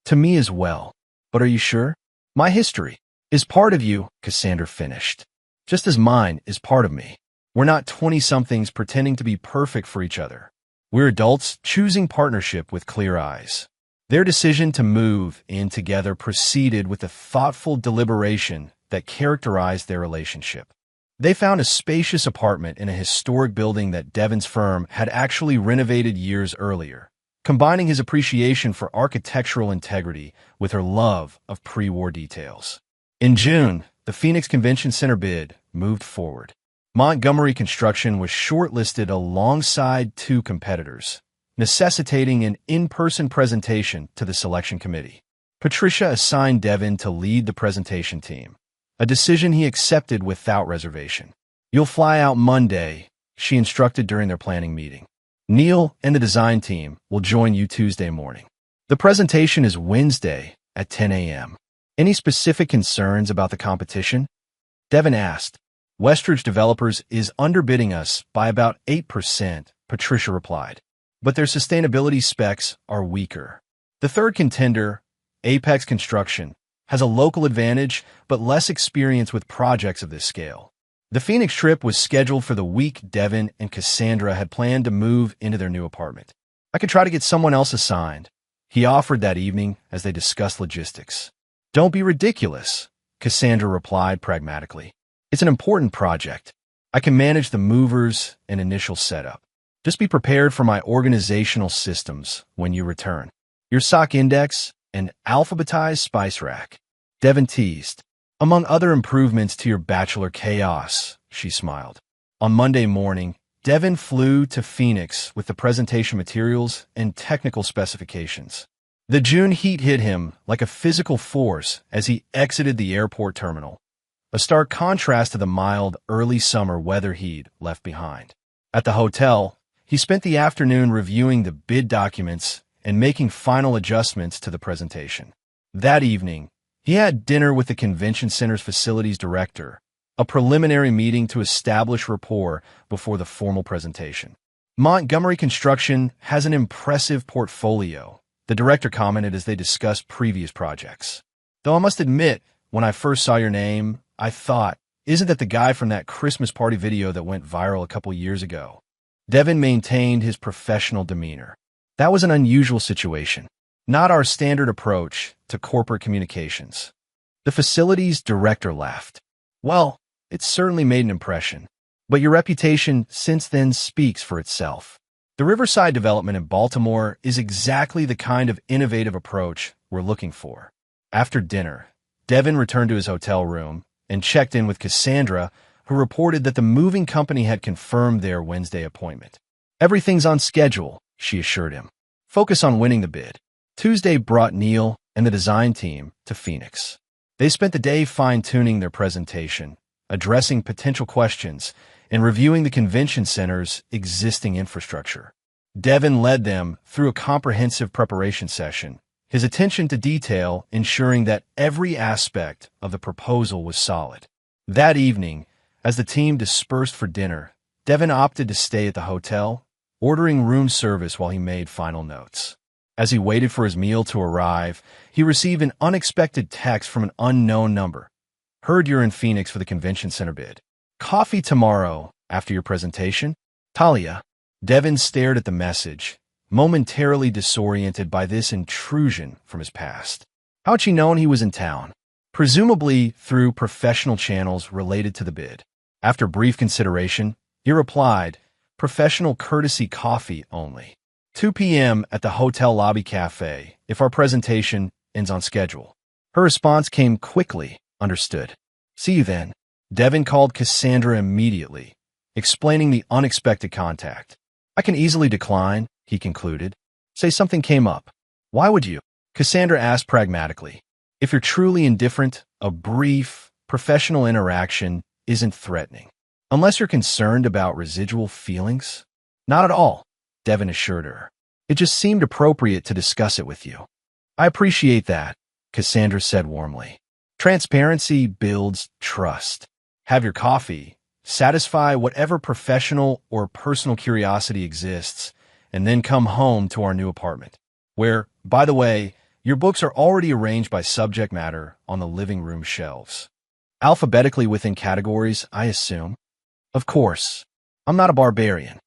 Speaker 1: To me as well. But are you sure? My history is part of you, Cassandra finished. Just as mine is part of me. We're not 20-somethings pretending to be perfect for each other. We're adults choosing partnership with clear eyes. Their decision to move in together proceeded with the thoughtful deliberation that characterized their relationship. They found a spacious apartment in a historic building that Devin's firm had actually renovated years earlier, combining his appreciation for architectural integrity with her love of pre-war details. In June, the Phoenix Convention Center bid moved forward. Montgomery Construction was shortlisted alongside 2 competitors, necessitating an in-person presentation to the selection committee. Patricia assigned Devin to lead the presentation team, a decision he accepted without reservation. You'll fly out Monday, she instructed during their planning meeting. Neil and the design team will join you Tuesday morning. The presentation is Wednesday at 10 a.m. Any specific concerns about the competition? Devin asked. Westridge Developers is underbidding us by about 8%, Patricia replied. But their sustainability specs are weaker. The third contender, Apex Construction, has a local advantage but less experience with projects of this scale. The Phoenix trip was scheduled for the week Devin and Cassandra had planned to move into their new apartment. I could try to get someone else assigned, he offered that evening as they discussed logistics. Don't be ridiculous, Cassandra replied pragmatically. It's an important project. I can manage the movers and initial setup. Just be prepared for my organizational systems when you return. Your sock index and alphabetized spice rack. Devin teased. Among other improvements to your bachelor chaos, she smiled. On Monday morning, Devin flew to Phoenix with the presentation materials and technical specifications. The June heat hit him like a physical force as he exited the airport terminal, a stark contrast to the mild, early summer weather he'd left behind. At the hotel, he spent the afternoon reviewing the bid documents and making final adjustments to the presentation. That evening, he had dinner with the convention center's facilities director, a preliminary meeting to establish rapport before the formal presentation. Montgomery Construction has an impressive portfolio, the director commented as they discussed previous projects. Though I must admit, when I first saw your name, I thought, isn't that the guy from that Christmas party video that went viral a couple years ago? Devin maintained his professional demeanor. That was an unusual situation, not our standard approach to corporate communications. The facilities director laughed. Well, it certainly made an impression, but your reputation since then speaks for itself. The Riverside development in Baltimore is exactly the kind of innovative approach we're looking for. After dinner, Devin returned to his hotel room and checked in with Cassandra, who reported that the moving company had confirmed their Wednesday appointment. Everything's on schedule, she assured him. Focus on winning the bid. Tuesday brought Neil and the design team to Phoenix. They spent the day fine-tuning their presentation, addressing potential questions, and reviewing the convention center's existing infrastructure. Devin led them through a comprehensive preparation session, his attention to detail ensuring that every aspect of the proposal was solid. That evening, as the team dispersed for dinner, Devin opted to stay at the hotel, ordering room service while he made final notes. As he waited for his meal to arrive, he received an unexpected text from an unknown number. Heard you're in Phoenix for the convention center bid. Coffee tomorrow after your presentation? Talia. Devin stared at the message, momentarily disoriented by this intrusion from his past. How'd she known he was in town? Presumably through professional channels related to the bid. After brief consideration, he replied, professional courtesy coffee only. 2 p.m. at the hotel lobby cafe if our presentation ends on schedule. Her response came quickly. Understood. See you then. Devin called Cassandra immediately, explaining the unexpected contact. I can easily decline, he concluded. Say something came up. Why would you? Cassandra asked pragmatically. If you're truly indifferent, a brief, professional interaction isn't threatening. Unless you're concerned about residual feelings? Not at all, Devin assured her. It just seemed appropriate to discuss it with you. I appreciate that, Cassandra said warmly. Transparency builds trust. Have your coffee, satisfy whatever professional or personal curiosity exists, and then come home to our new apartment, where, by the way, your books are already arranged by subject matter on the living room shelves. Alphabetically within categories, I assume. Of course, I'm not a barbarian.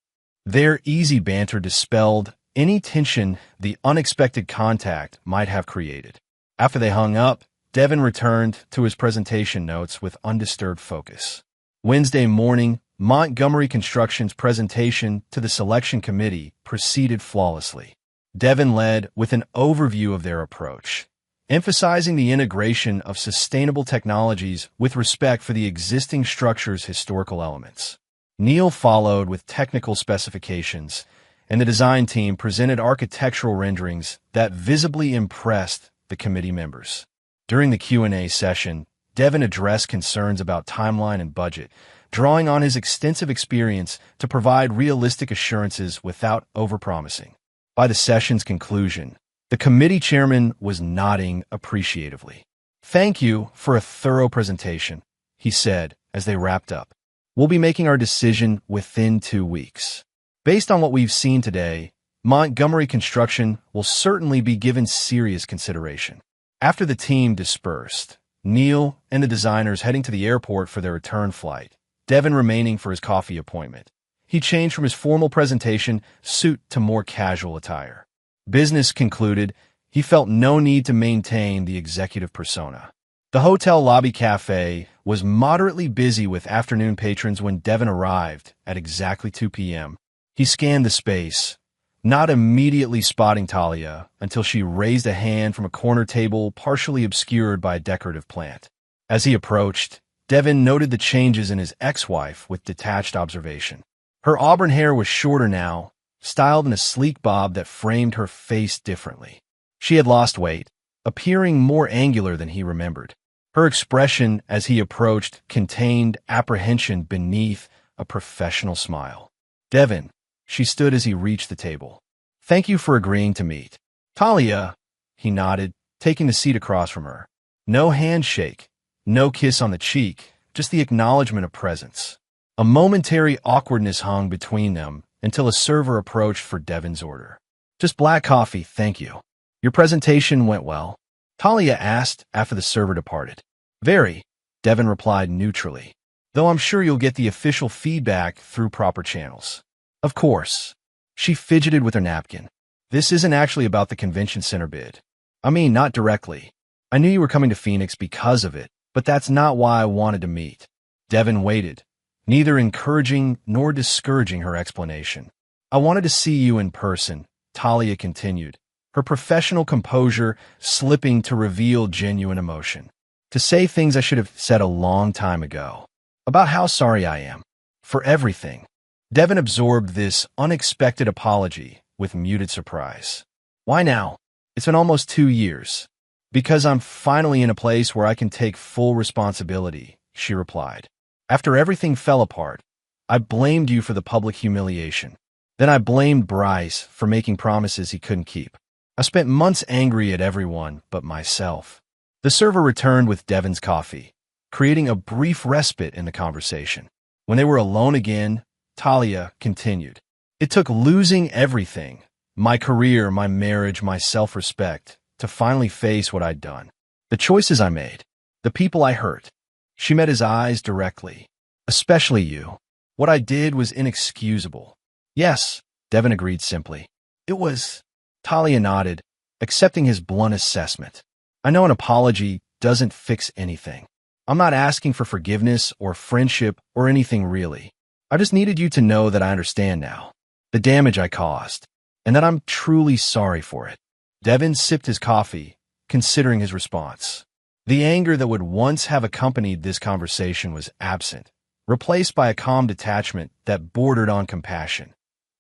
Speaker 1: Their easy banter dispelled any tension the unexpected contact might have created. After they hung up, Devin returned to his presentation notes with undisturbed focus. Wednesday morning, Montgomery Construction's presentation to the selection committee proceeded flawlessly. Devin led with an overview of their approach, emphasizing the integration of sustainable technologies with respect for the existing structure's historical elements. Neil followed with technical specifications, and the design team presented architectural renderings that visibly impressed the committee members. During the Q&A session, Devin addressed concerns about timeline and budget, drawing on his extensive experience to provide realistic assurances without overpromising. By the session's conclusion, the committee chairman was nodding appreciatively. Thank you for a thorough presentation, he said as they wrapped up. We'll be making our decision within 2 weeks. Based on what we've seen today, Montgomery Construction will certainly be given serious consideration. After the team dispersed, Neil and the designers heading to the airport for their return flight, Devin remaining for his coffee appointment. He changed from his formal presentation suit to more casual attire. Business concluded, he felt no need to maintain the executive persona. The hotel lobby cafe was moderately busy with afternoon patrons when Devin arrived at exactly 2 p.m. He scanned the space, not immediately spotting Talia until she raised a hand from a corner table partially obscured by a decorative plant. As he approached, Devin noted the changes in his ex-wife with detached observation. Her auburn hair was shorter now, styled in a sleek bob that framed her face differently. She had lost weight, appearing more angular than he remembered. Her expression as he approached contained apprehension beneath a professional smile. "Devin," she stood as he reached the table. "Thank you for agreeing to meet." "Talia," he nodded, taking the seat across from her. No handshake, no kiss on the cheek, just the acknowledgement of presence. A momentary awkwardness hung between them until a server approached for Devin's order. "Just black coffee, thank you." "Your presentation went well?" Talia asked after the server departed. "Very," Devin replied neutrally, "though I'm sure you'll get the official feedback through proper channels." "Of course." She fidgeted with her napkin. "This isn't actually about the convention center bid. I mean, not directly. I knew you were coming to Phoenix because of it, but that's not why I wanted to meet." Devin waited, neither encouraging nor discouraging her explanation. "I wanted to see you in person," Talia continued, her professional composure slipping to reveal genuine emotion. "To say things I should have said a long time ago. About how sorry I am. For everything." Devin absorbed this unexpected apology with muted surprise. "Why now? It's been almost 2 years." "Because I'm finally in a place where I can take full responsibility," she replied. "After everything fell apart, I blamed you for the public humiliation. Then I blamed Bryce for making promises he couldn't keep. I spent months angry at everyone but myself." The server returned with Devin's coffee, creating a brief respite in the conversation. When they were alone again, Talia continued. "It took losing everything, my career, my marriage, my self-respect, to finally face what I'd done. The choices I made, the people I hurt." She met his eyes directly. "Especially you. What I did was inexcusable." "Yes," Devin agreed simply. "It was." Talia nodded, accepting his blunt assessment. "I know an apology doesn't fix anything. I'm not asking for forgiveness or friendship or anything really. I just needed you to know that I understand now, the damage I caused, and that I'm truly sorry for it." Devin sipped his coffee, considering his response. The anger that would once have accompanied this conversation was absent, replaced by a calm detachment that bordered on compassion.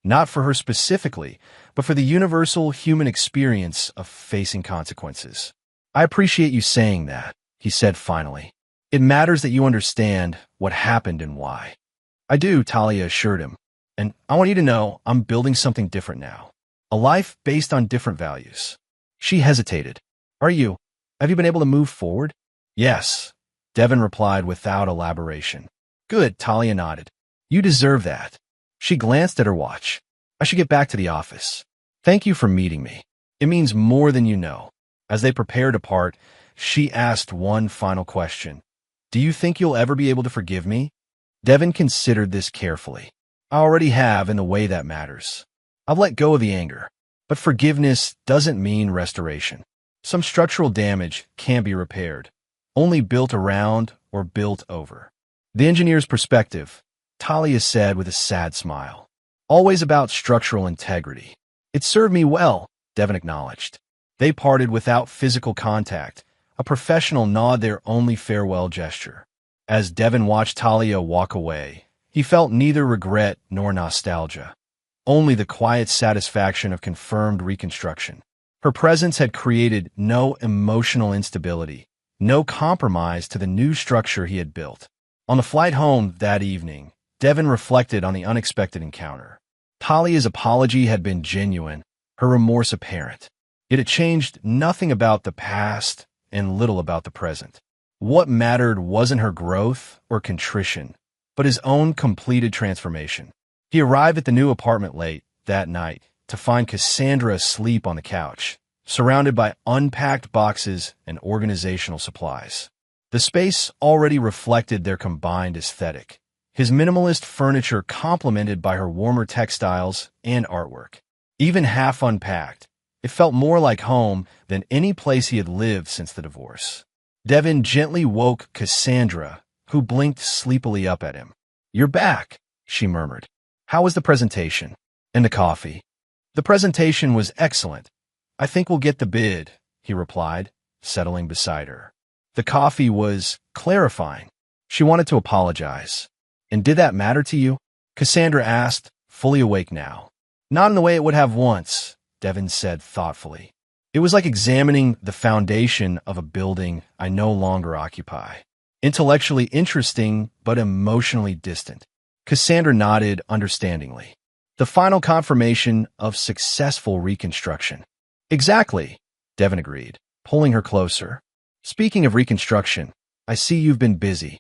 Speaker 1: Not for her specifically, but for the universal human experience of facing consequences. "I appreciate you saying that," he said finally. "It matters that you understand what happened and why." "I do," Talia assured him. "And I want you to know I'm building something different now. A life based on different values." She hesitated. Have you been able to move forward?" "Yes," Devin replied without elaboration. "Good," Talia nodded. "You deserve that." She glanced at her watch. "I should get back to the office. Thank you for meeting me. It means more than you know." As they prepared to part, she asked one final question. "Do you think you'll ever be able to forgive me?" Devin considered this carefully. "I already have in the way that matters. I've let go of the anger. But forgiveness doesn't mean restoration. Some structural damage can't be repaired, only built around or built over." "The engineer's perspective," Talia said with a sad smile. "Always about structural integrity." "It served me well," Devin acknowledged. They parted without physical contact, a professional nod their only farewell gesture. As Devin watched Talia walk away, he felt neither regret nor nostalgia, only the quiet satisfaction of confirmed reconstruction. Her presence had created no emotional instability, no compromise to the new structure he had built. On the flight home that evening, Devin reflected on the unexpected encounter. Talia's apology had been genuine, her remorse apparent. Yet it changed nothing about the past and little about the present. What mattered wasn't her growth or contrition, but his own completed transformation. He arrived at the new apartment late that night to find Cassandra asleep on the couch, surrounded by unpacked boxes and organizational supplies. The space already reflected their combined aesthetic, his minimalist furniture complemented by her warmer textiles and artwork. Even half unpacked, it felt more like home than any place he had lived since the divorce. Devin gently woke Cassandra, who blinked sleepily up at him. "You're back," she murmured. "How was the presentation? And the coffee?" "The presentation was excellent. I think we'll get the bid," he replied, settling beside her. The coffee was clarifying. She wanted to apologize. "And did that matter to you?" Cassandra asked, fully awake now. "Not in the way it would have once," Devin said thoughtfully. "It was like examining the foundation of a building I no longer occupy. Intellectually interesting, but emotionally distant." Cassandra nodded understandingly. "The final confirmation of successful reconstruction." "Exactly," Devin agreed, pulling her closer. "Speaking of reconstruction, I see you've been busy."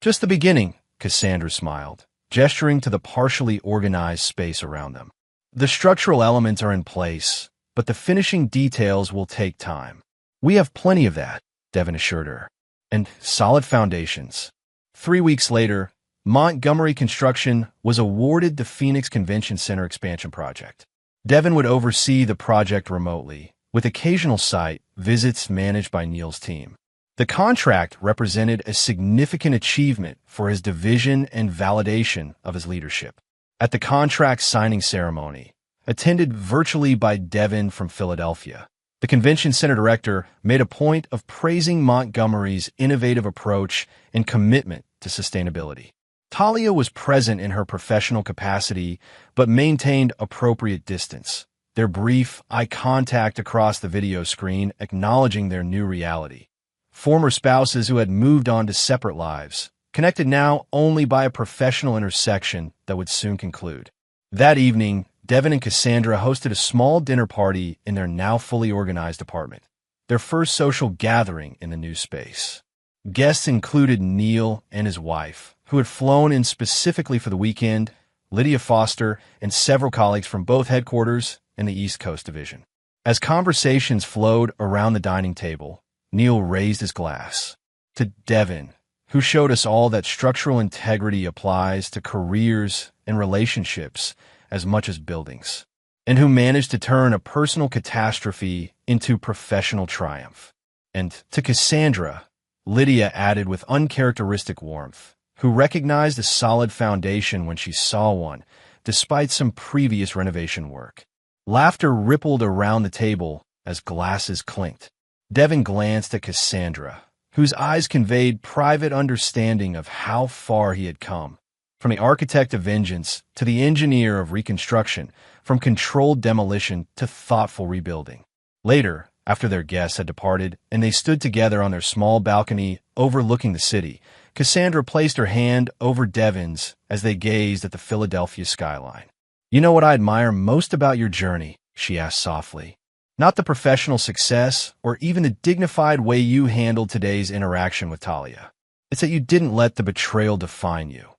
Speaker 1: "Just the beginning," Cassandra smiled, gesturing to the partially organized space around them. "The structural elements are in place, but the finishing details will take time." "We have plenty of that," Devin assured her. "And solid foundations." 3 weeks later, Montgomery Construction was awarded the Phoenix Convention Center expansion project. Devin would oversee the project remotely, with occasional site visits managed by Neil's team. The contract represented a significant achievement for his division and validation of his leadership. At the contract signing ceremony, attended virtually by Devin from Philadelphia, the convention center director made a point of praising Montgomery's innovative approach and commitment to sustainability. Talia was present in her professional capacity, but maintained appropriate distance, their brief eye contact across the video screen acknowledging their new reality. Former spouses who had moved on to separate lives, connected now only by a professional intersection that would soon conclude. That evening, Devin and Cassandra hosted a small dinner party in their now fully organized apartment, their first social gathering in the new space. Guests included Neil and his wife, who had flown in specifically for the weekend, Lydia Foster, and several colleagues from both headquarters and the East Coast Division. As conversations flowed around the dining table, Neil raised his glass. "To Devin, who showed us all that structural integrity applies to careers and relationships as much as buildings, and who managed to turn a personal catastrophe into professional triumph." And to Cassandra, Lydia added with uncharacteristic warmth, who recognized a solid foundation when she saw one, despite some previous renovation work. Laughter rippled around the table as glasses clinked. Devin glanced at Cassandra, whose eyes conveyed private understanding of how far he had come. From the architect of vengeance to the engineer of reconstruction, from controlled demolition to thoughtful rebuilding. Later, after their guests had departed and they stood together on their small balcony overlooking the city, Cassandra placed her hand over Devin's as they gazed at the Philadelphia skyline. "You know what I admire most about your journey?" she asked softly. "Not the professional success or even the dignified way you handled today's interaction with Talia. It's that you didn't let the betrayal define you."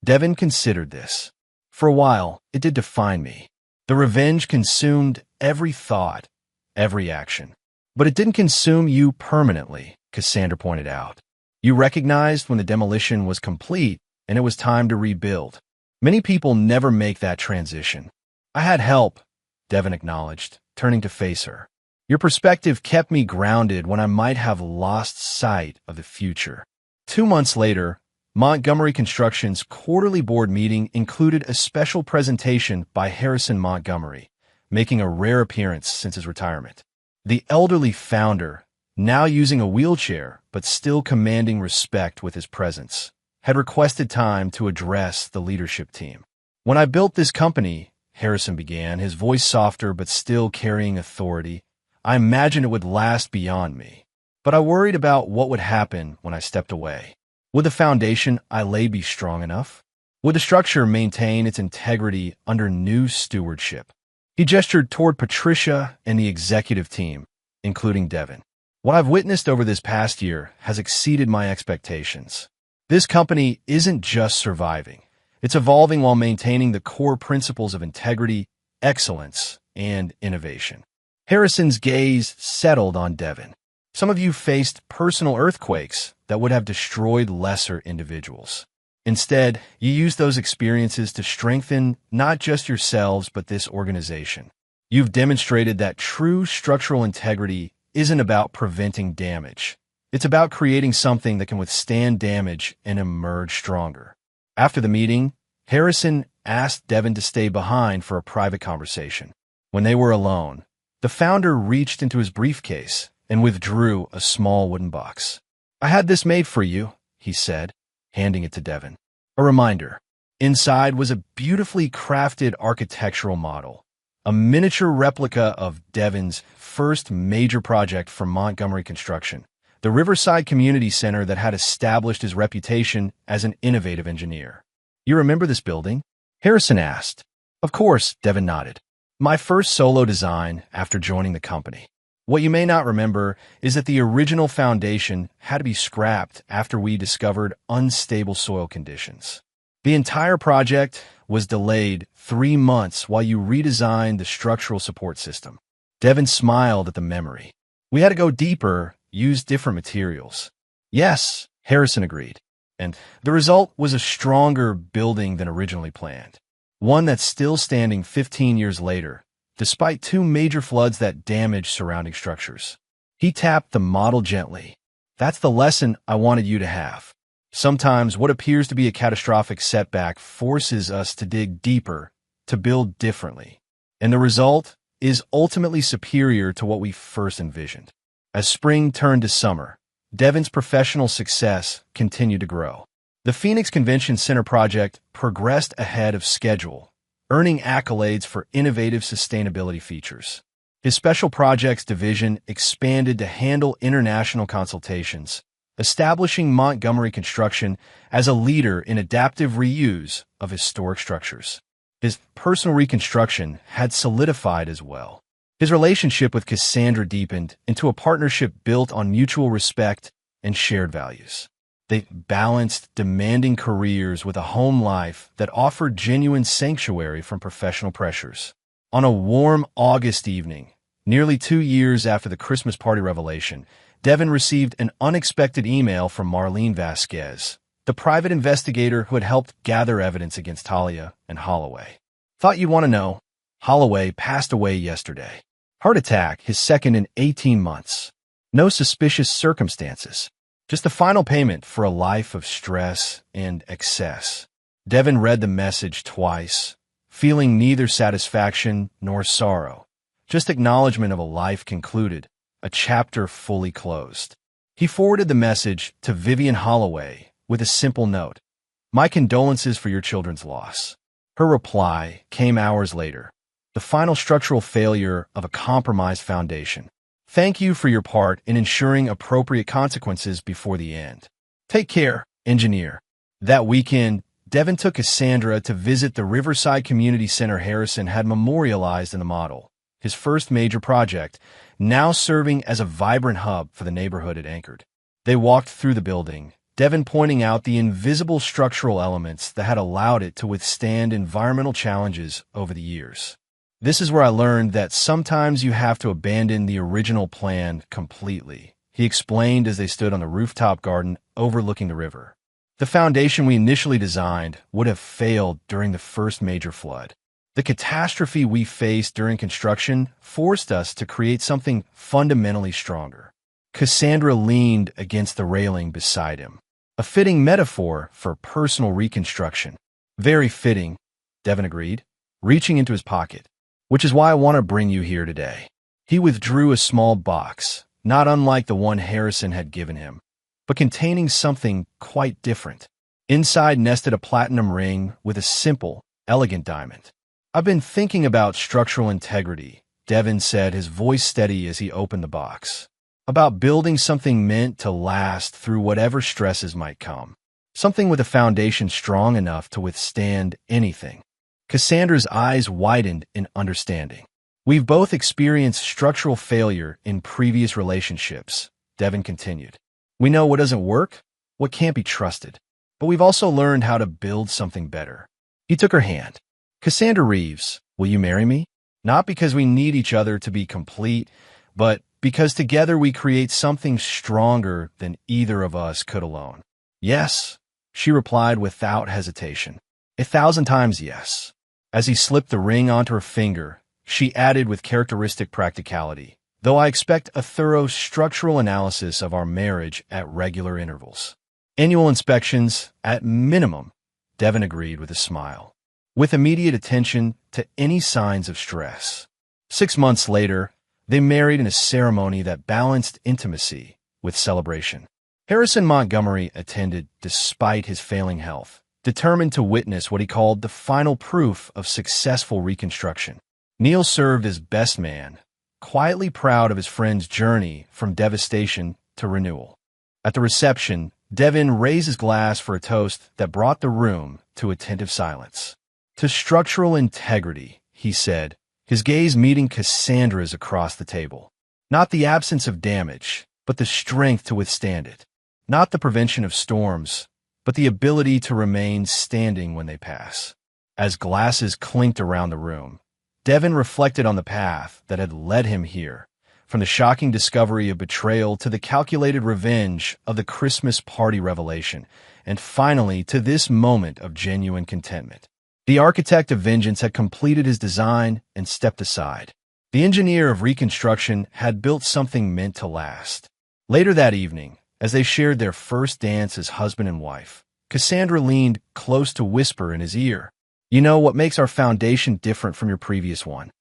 Speaker 1: Devin considered this. "For a while, it did define me. The revenge consumed every thought, every action. But it didn't consume you permanently," Cassandra pointed out. "You recognized when the demolition was complete and it was time to rebuild. Many people never make that transition." "I had help," Devin acknowledged, turning to face her. "Your perspective kept me grounded when I might have lost sight of the future." 2 months later, Montgomery Construction's quarterly board meeting included a special presentation by Harrison Montgomery, making a rare appearance since his retirement. The elderly founder, now using a wheelchair but still commanding respect with his presence, had requested time to address the leadership team. "When I built this company," Harrison began, his voice softer but still carrying authority, "I imagined it would last beyond me. But I worried about what would happen when I stepped away. Would the foundation I laid be strong enough? Would the structure maintain its integrity under new stewardship?" He gestured toward Patricia and the executive team, including Devin. "What I've witnessed over this past year has exceeded my expectations. This company isn't just surviving. It's evolving while maintaining the core principles of integrity, excellence, and innovation. Harrison's gaze settled on Devin. Some of you faced personal earthquakes that would have destroyed lesser individuals. Instead, you used those experiences to strengthen not just yourselves, but this organization. You've demonstrated that true structural integrity isn't about preventing damage. It's about creating something that can withstand damage and emerge stronger. After the meeting, Harrison asked Devin to stay behind for a private conversation. When they were alone, the founder reached into his briefcase and withdrew a small wooden box. "I had this made for you," he said, handing it to Devin. A reminder. Inside was a beautifully crafted architectural model, a miniature replica of Devin's first major project for Montgomery Construction, the Riverside Community Center that had established his reputation as an innovative engineer. "You remember this building?" Harrison asked. "Of course," Devin nodded. "My first solo design after joining the company. What you may not remember is that the original foundation had to be scrapped after we discovered unstable soil conditions. The entire project was delayed 3 months while you redesigned the structural support system." Devin smiled at the memory. "We had to go deeper, use different materials." "Yes," Harrison agreed. "And the result was a stronger building than originally planned. One that's still standing 15 years later, despite 2 major floods that damaged surrounding structures." He tapped the model gently. "That's the lesson I wanted you to have. Sometimes what appears to be a catastrophic setback forces us to dig deeper, to build differently. And the result is ultimately superior to what we first envisioned." As spring turned to summer, Devin's professional success continued to grow. The Phoenix Convention Center project progressed ahead of schedule, earning accolades for innovative sustainability features. His special projects division expanded to handle international consultations, establishing Montgomery Construction as a leader in adaptive reuse of historic structures. His personal reconstruction had solidified as well. His relationship with Cassandra deepened into a partnership built on mutual respect and shared values. They balanced demanding careers with a home life that offered genuine sanctuary from professional pressures. On a warm August evening, nearly 2 years after the Christmas party revelation, Devin received an unexpected email from Marlene Vasquez, the private investigator who had helped gather evidence against Talia and Holloway. "Thought you'd want to know. Holloway passed away yesterday. Heart attack, his second in 18 months. No suspicious circumstances. Just the final payment for a life of stress and excess." Devin read the message twice, feeling neither satisfaction nor sorrow, just acknowledgement of a life concluded, a chapter fully closed. He forwarded the message to Vivian Holloway with a simple note: "My condolences for your children's loss." Her reply came hours later: "The final structural failure of a compromised foundation. Thank you for your part in ensuring appropriate consequences before the end. Take care, engineer." That weekend, Devin took Cassandra to visit the Riverside Community Center Harrison had memorialized in the model, his first major project, now serving as a vibrant hub for the neighborhood it anchored. They walked through the building, Devin pointing out the invisible structural elements that had allowed it to withstand environmental challenges over the years. "This is where I learned that sometimes you have to abandon the original plan completely," he explained as they stood on the rooftop garden overlooking the river. "The foundation we initially designed would have failed during the first major flood. The catastrophe we faced during construction forced us to create something fundamentally stronger." Cassandra leaned against the railing beside him, a fitting metaphor for personal reconstruction. "Very fitting," Devin agreed, reaching into his pocket. "Which is why I want to bring you here today." He withdrew a small box, not unlike the one Harrison had given him, but containing something quite different. Inside nested a platinum ring with a simple, elegant diamond. "I've been thinking about structural integrity," Devin said, his voice steady as he opened the box. "About building something meant to last through whatever stresses might come. Something with a foundation strong enough to withstand anything." Cassandra's eyes widened in understanding. "We've both experienced structural failure in previous relationships," Devin continued. "We know what doesn't work, what can't be trusted. but we've also learned how to build something better. He took her hand. Cassandra Reeves, will you marry me? Not because we need each other to be complete, but because together we create something stronger than either of us could alone. Yes, she replied without hesitation. 1,000 times yes. As he slipped the ring onto her finger, she added with characteristic practicality, though I expect a thorough structural analysis of our marriage at regular intervals. Annual inspections, at minimum, Devon agreed with a smile, with immediate attention to any signs of stress. 6 months later, they married in a ceremony that balanced intimacy with celebration. Harrison Montgomery attended despite his failing health, determined to witness what he called the final proof of successful reconstruction. Neil served as best man, quietly proud of his friend's journey from devastation to renewal. At the reception, Devon raised his glass for a toast that brought the room to attentive silence. To structural integrity, he said, his gaze meeting Cassandra's across the table. Not the absence of damage, but the strength to withstand it. Not the prevention of storms, but the ability to remain standing when they pass. As glasses clinked around the room, Devon reflected on the path that had led him here, from the shocking discovery of betrayal to the calculated revenge of the Christmas party revelation, and finally to this moment of genuine contentment. The architect of vengeance had completed his design and stepped aside. The engineer of reconstruction had built something meant to last. Later that evening, as they shared their first dance as husband and wife, Cassandra leaned close to whisper in his ear, "You know what makes our foundation different from your previous one?"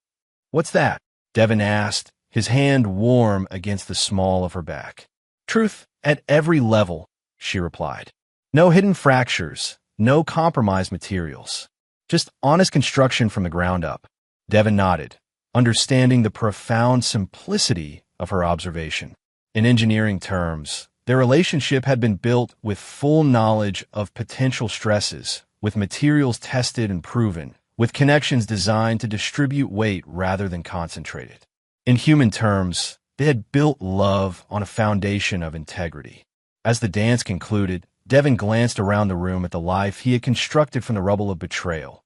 Speaker 1: "What's that?" Devon asked, his hand warm against the small of her back. "Truth at every level," she replied. "No hidden fractures, no compromised materials. Just honest construction from the ground up." Devon nodded, understanding the profound simplicity of her observation. In engineering terms, their relationship had been built with full knowledge of potential stresses, with materials tested and proven, with connections designed to distribute weight rather than concentrate it. In human terms, they had built love on a foundation of integrity. As the dance concluded, Devon glanced around the room at the life he had constructed from the rubble of betrayal.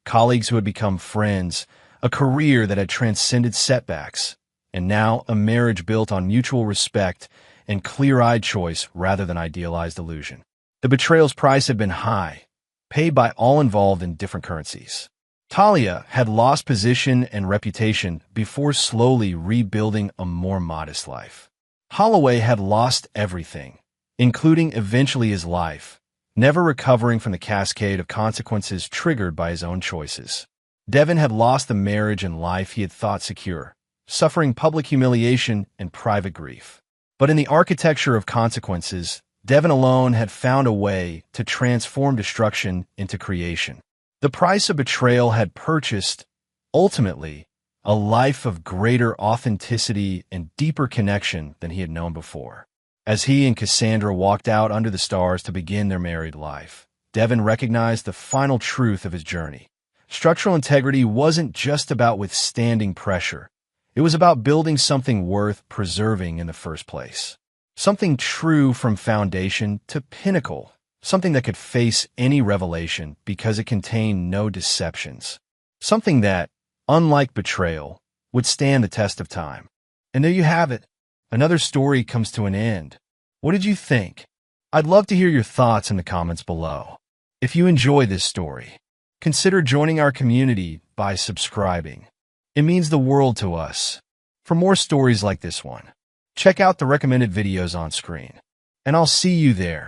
Speaker 1: Colleagues who had become friends, a career that had transcended setbacks, and now a marriage built on mutual respect and clear-eyed choice rather than idealized illusion. The betrayal's price had been high, paid by all involved in different currencies. Talia had lost position and reputation before slowly rebuilding a more modest life. Holloway had lost everything, including eventually his life, never recovering from the cascade of consequences triggered by his own choices. Devon had lost the marriage and life he had thought secure, suffering public humiliation and private grief. But in the architecture of consequences, Devon alone had found a way to transform destruction into creation. The price of betrayal had purchased, ultimately, a life of greater authenticity and deeper connection than he had known before. As he and Cassandra walked out under the stars to begin their married life, Devon recognized the final truth of his journey. Structural integrity wasn't just about withstanding pressure. It was about building something worth preserving in the first place. Something true from foundation to pinnacle. Something that could face any revelation because it contained no deceptions. Something that, unlike betrayal, would stand the test of time. And there you have it. Another story comes to an end. What did you think? I'd love to hear your thoughts in the comments below. If you enjoy this story, consider joining our community by subscribing. It means the world to us. For more stories like this one, check out the recommended videos on screen. And I'll see you there.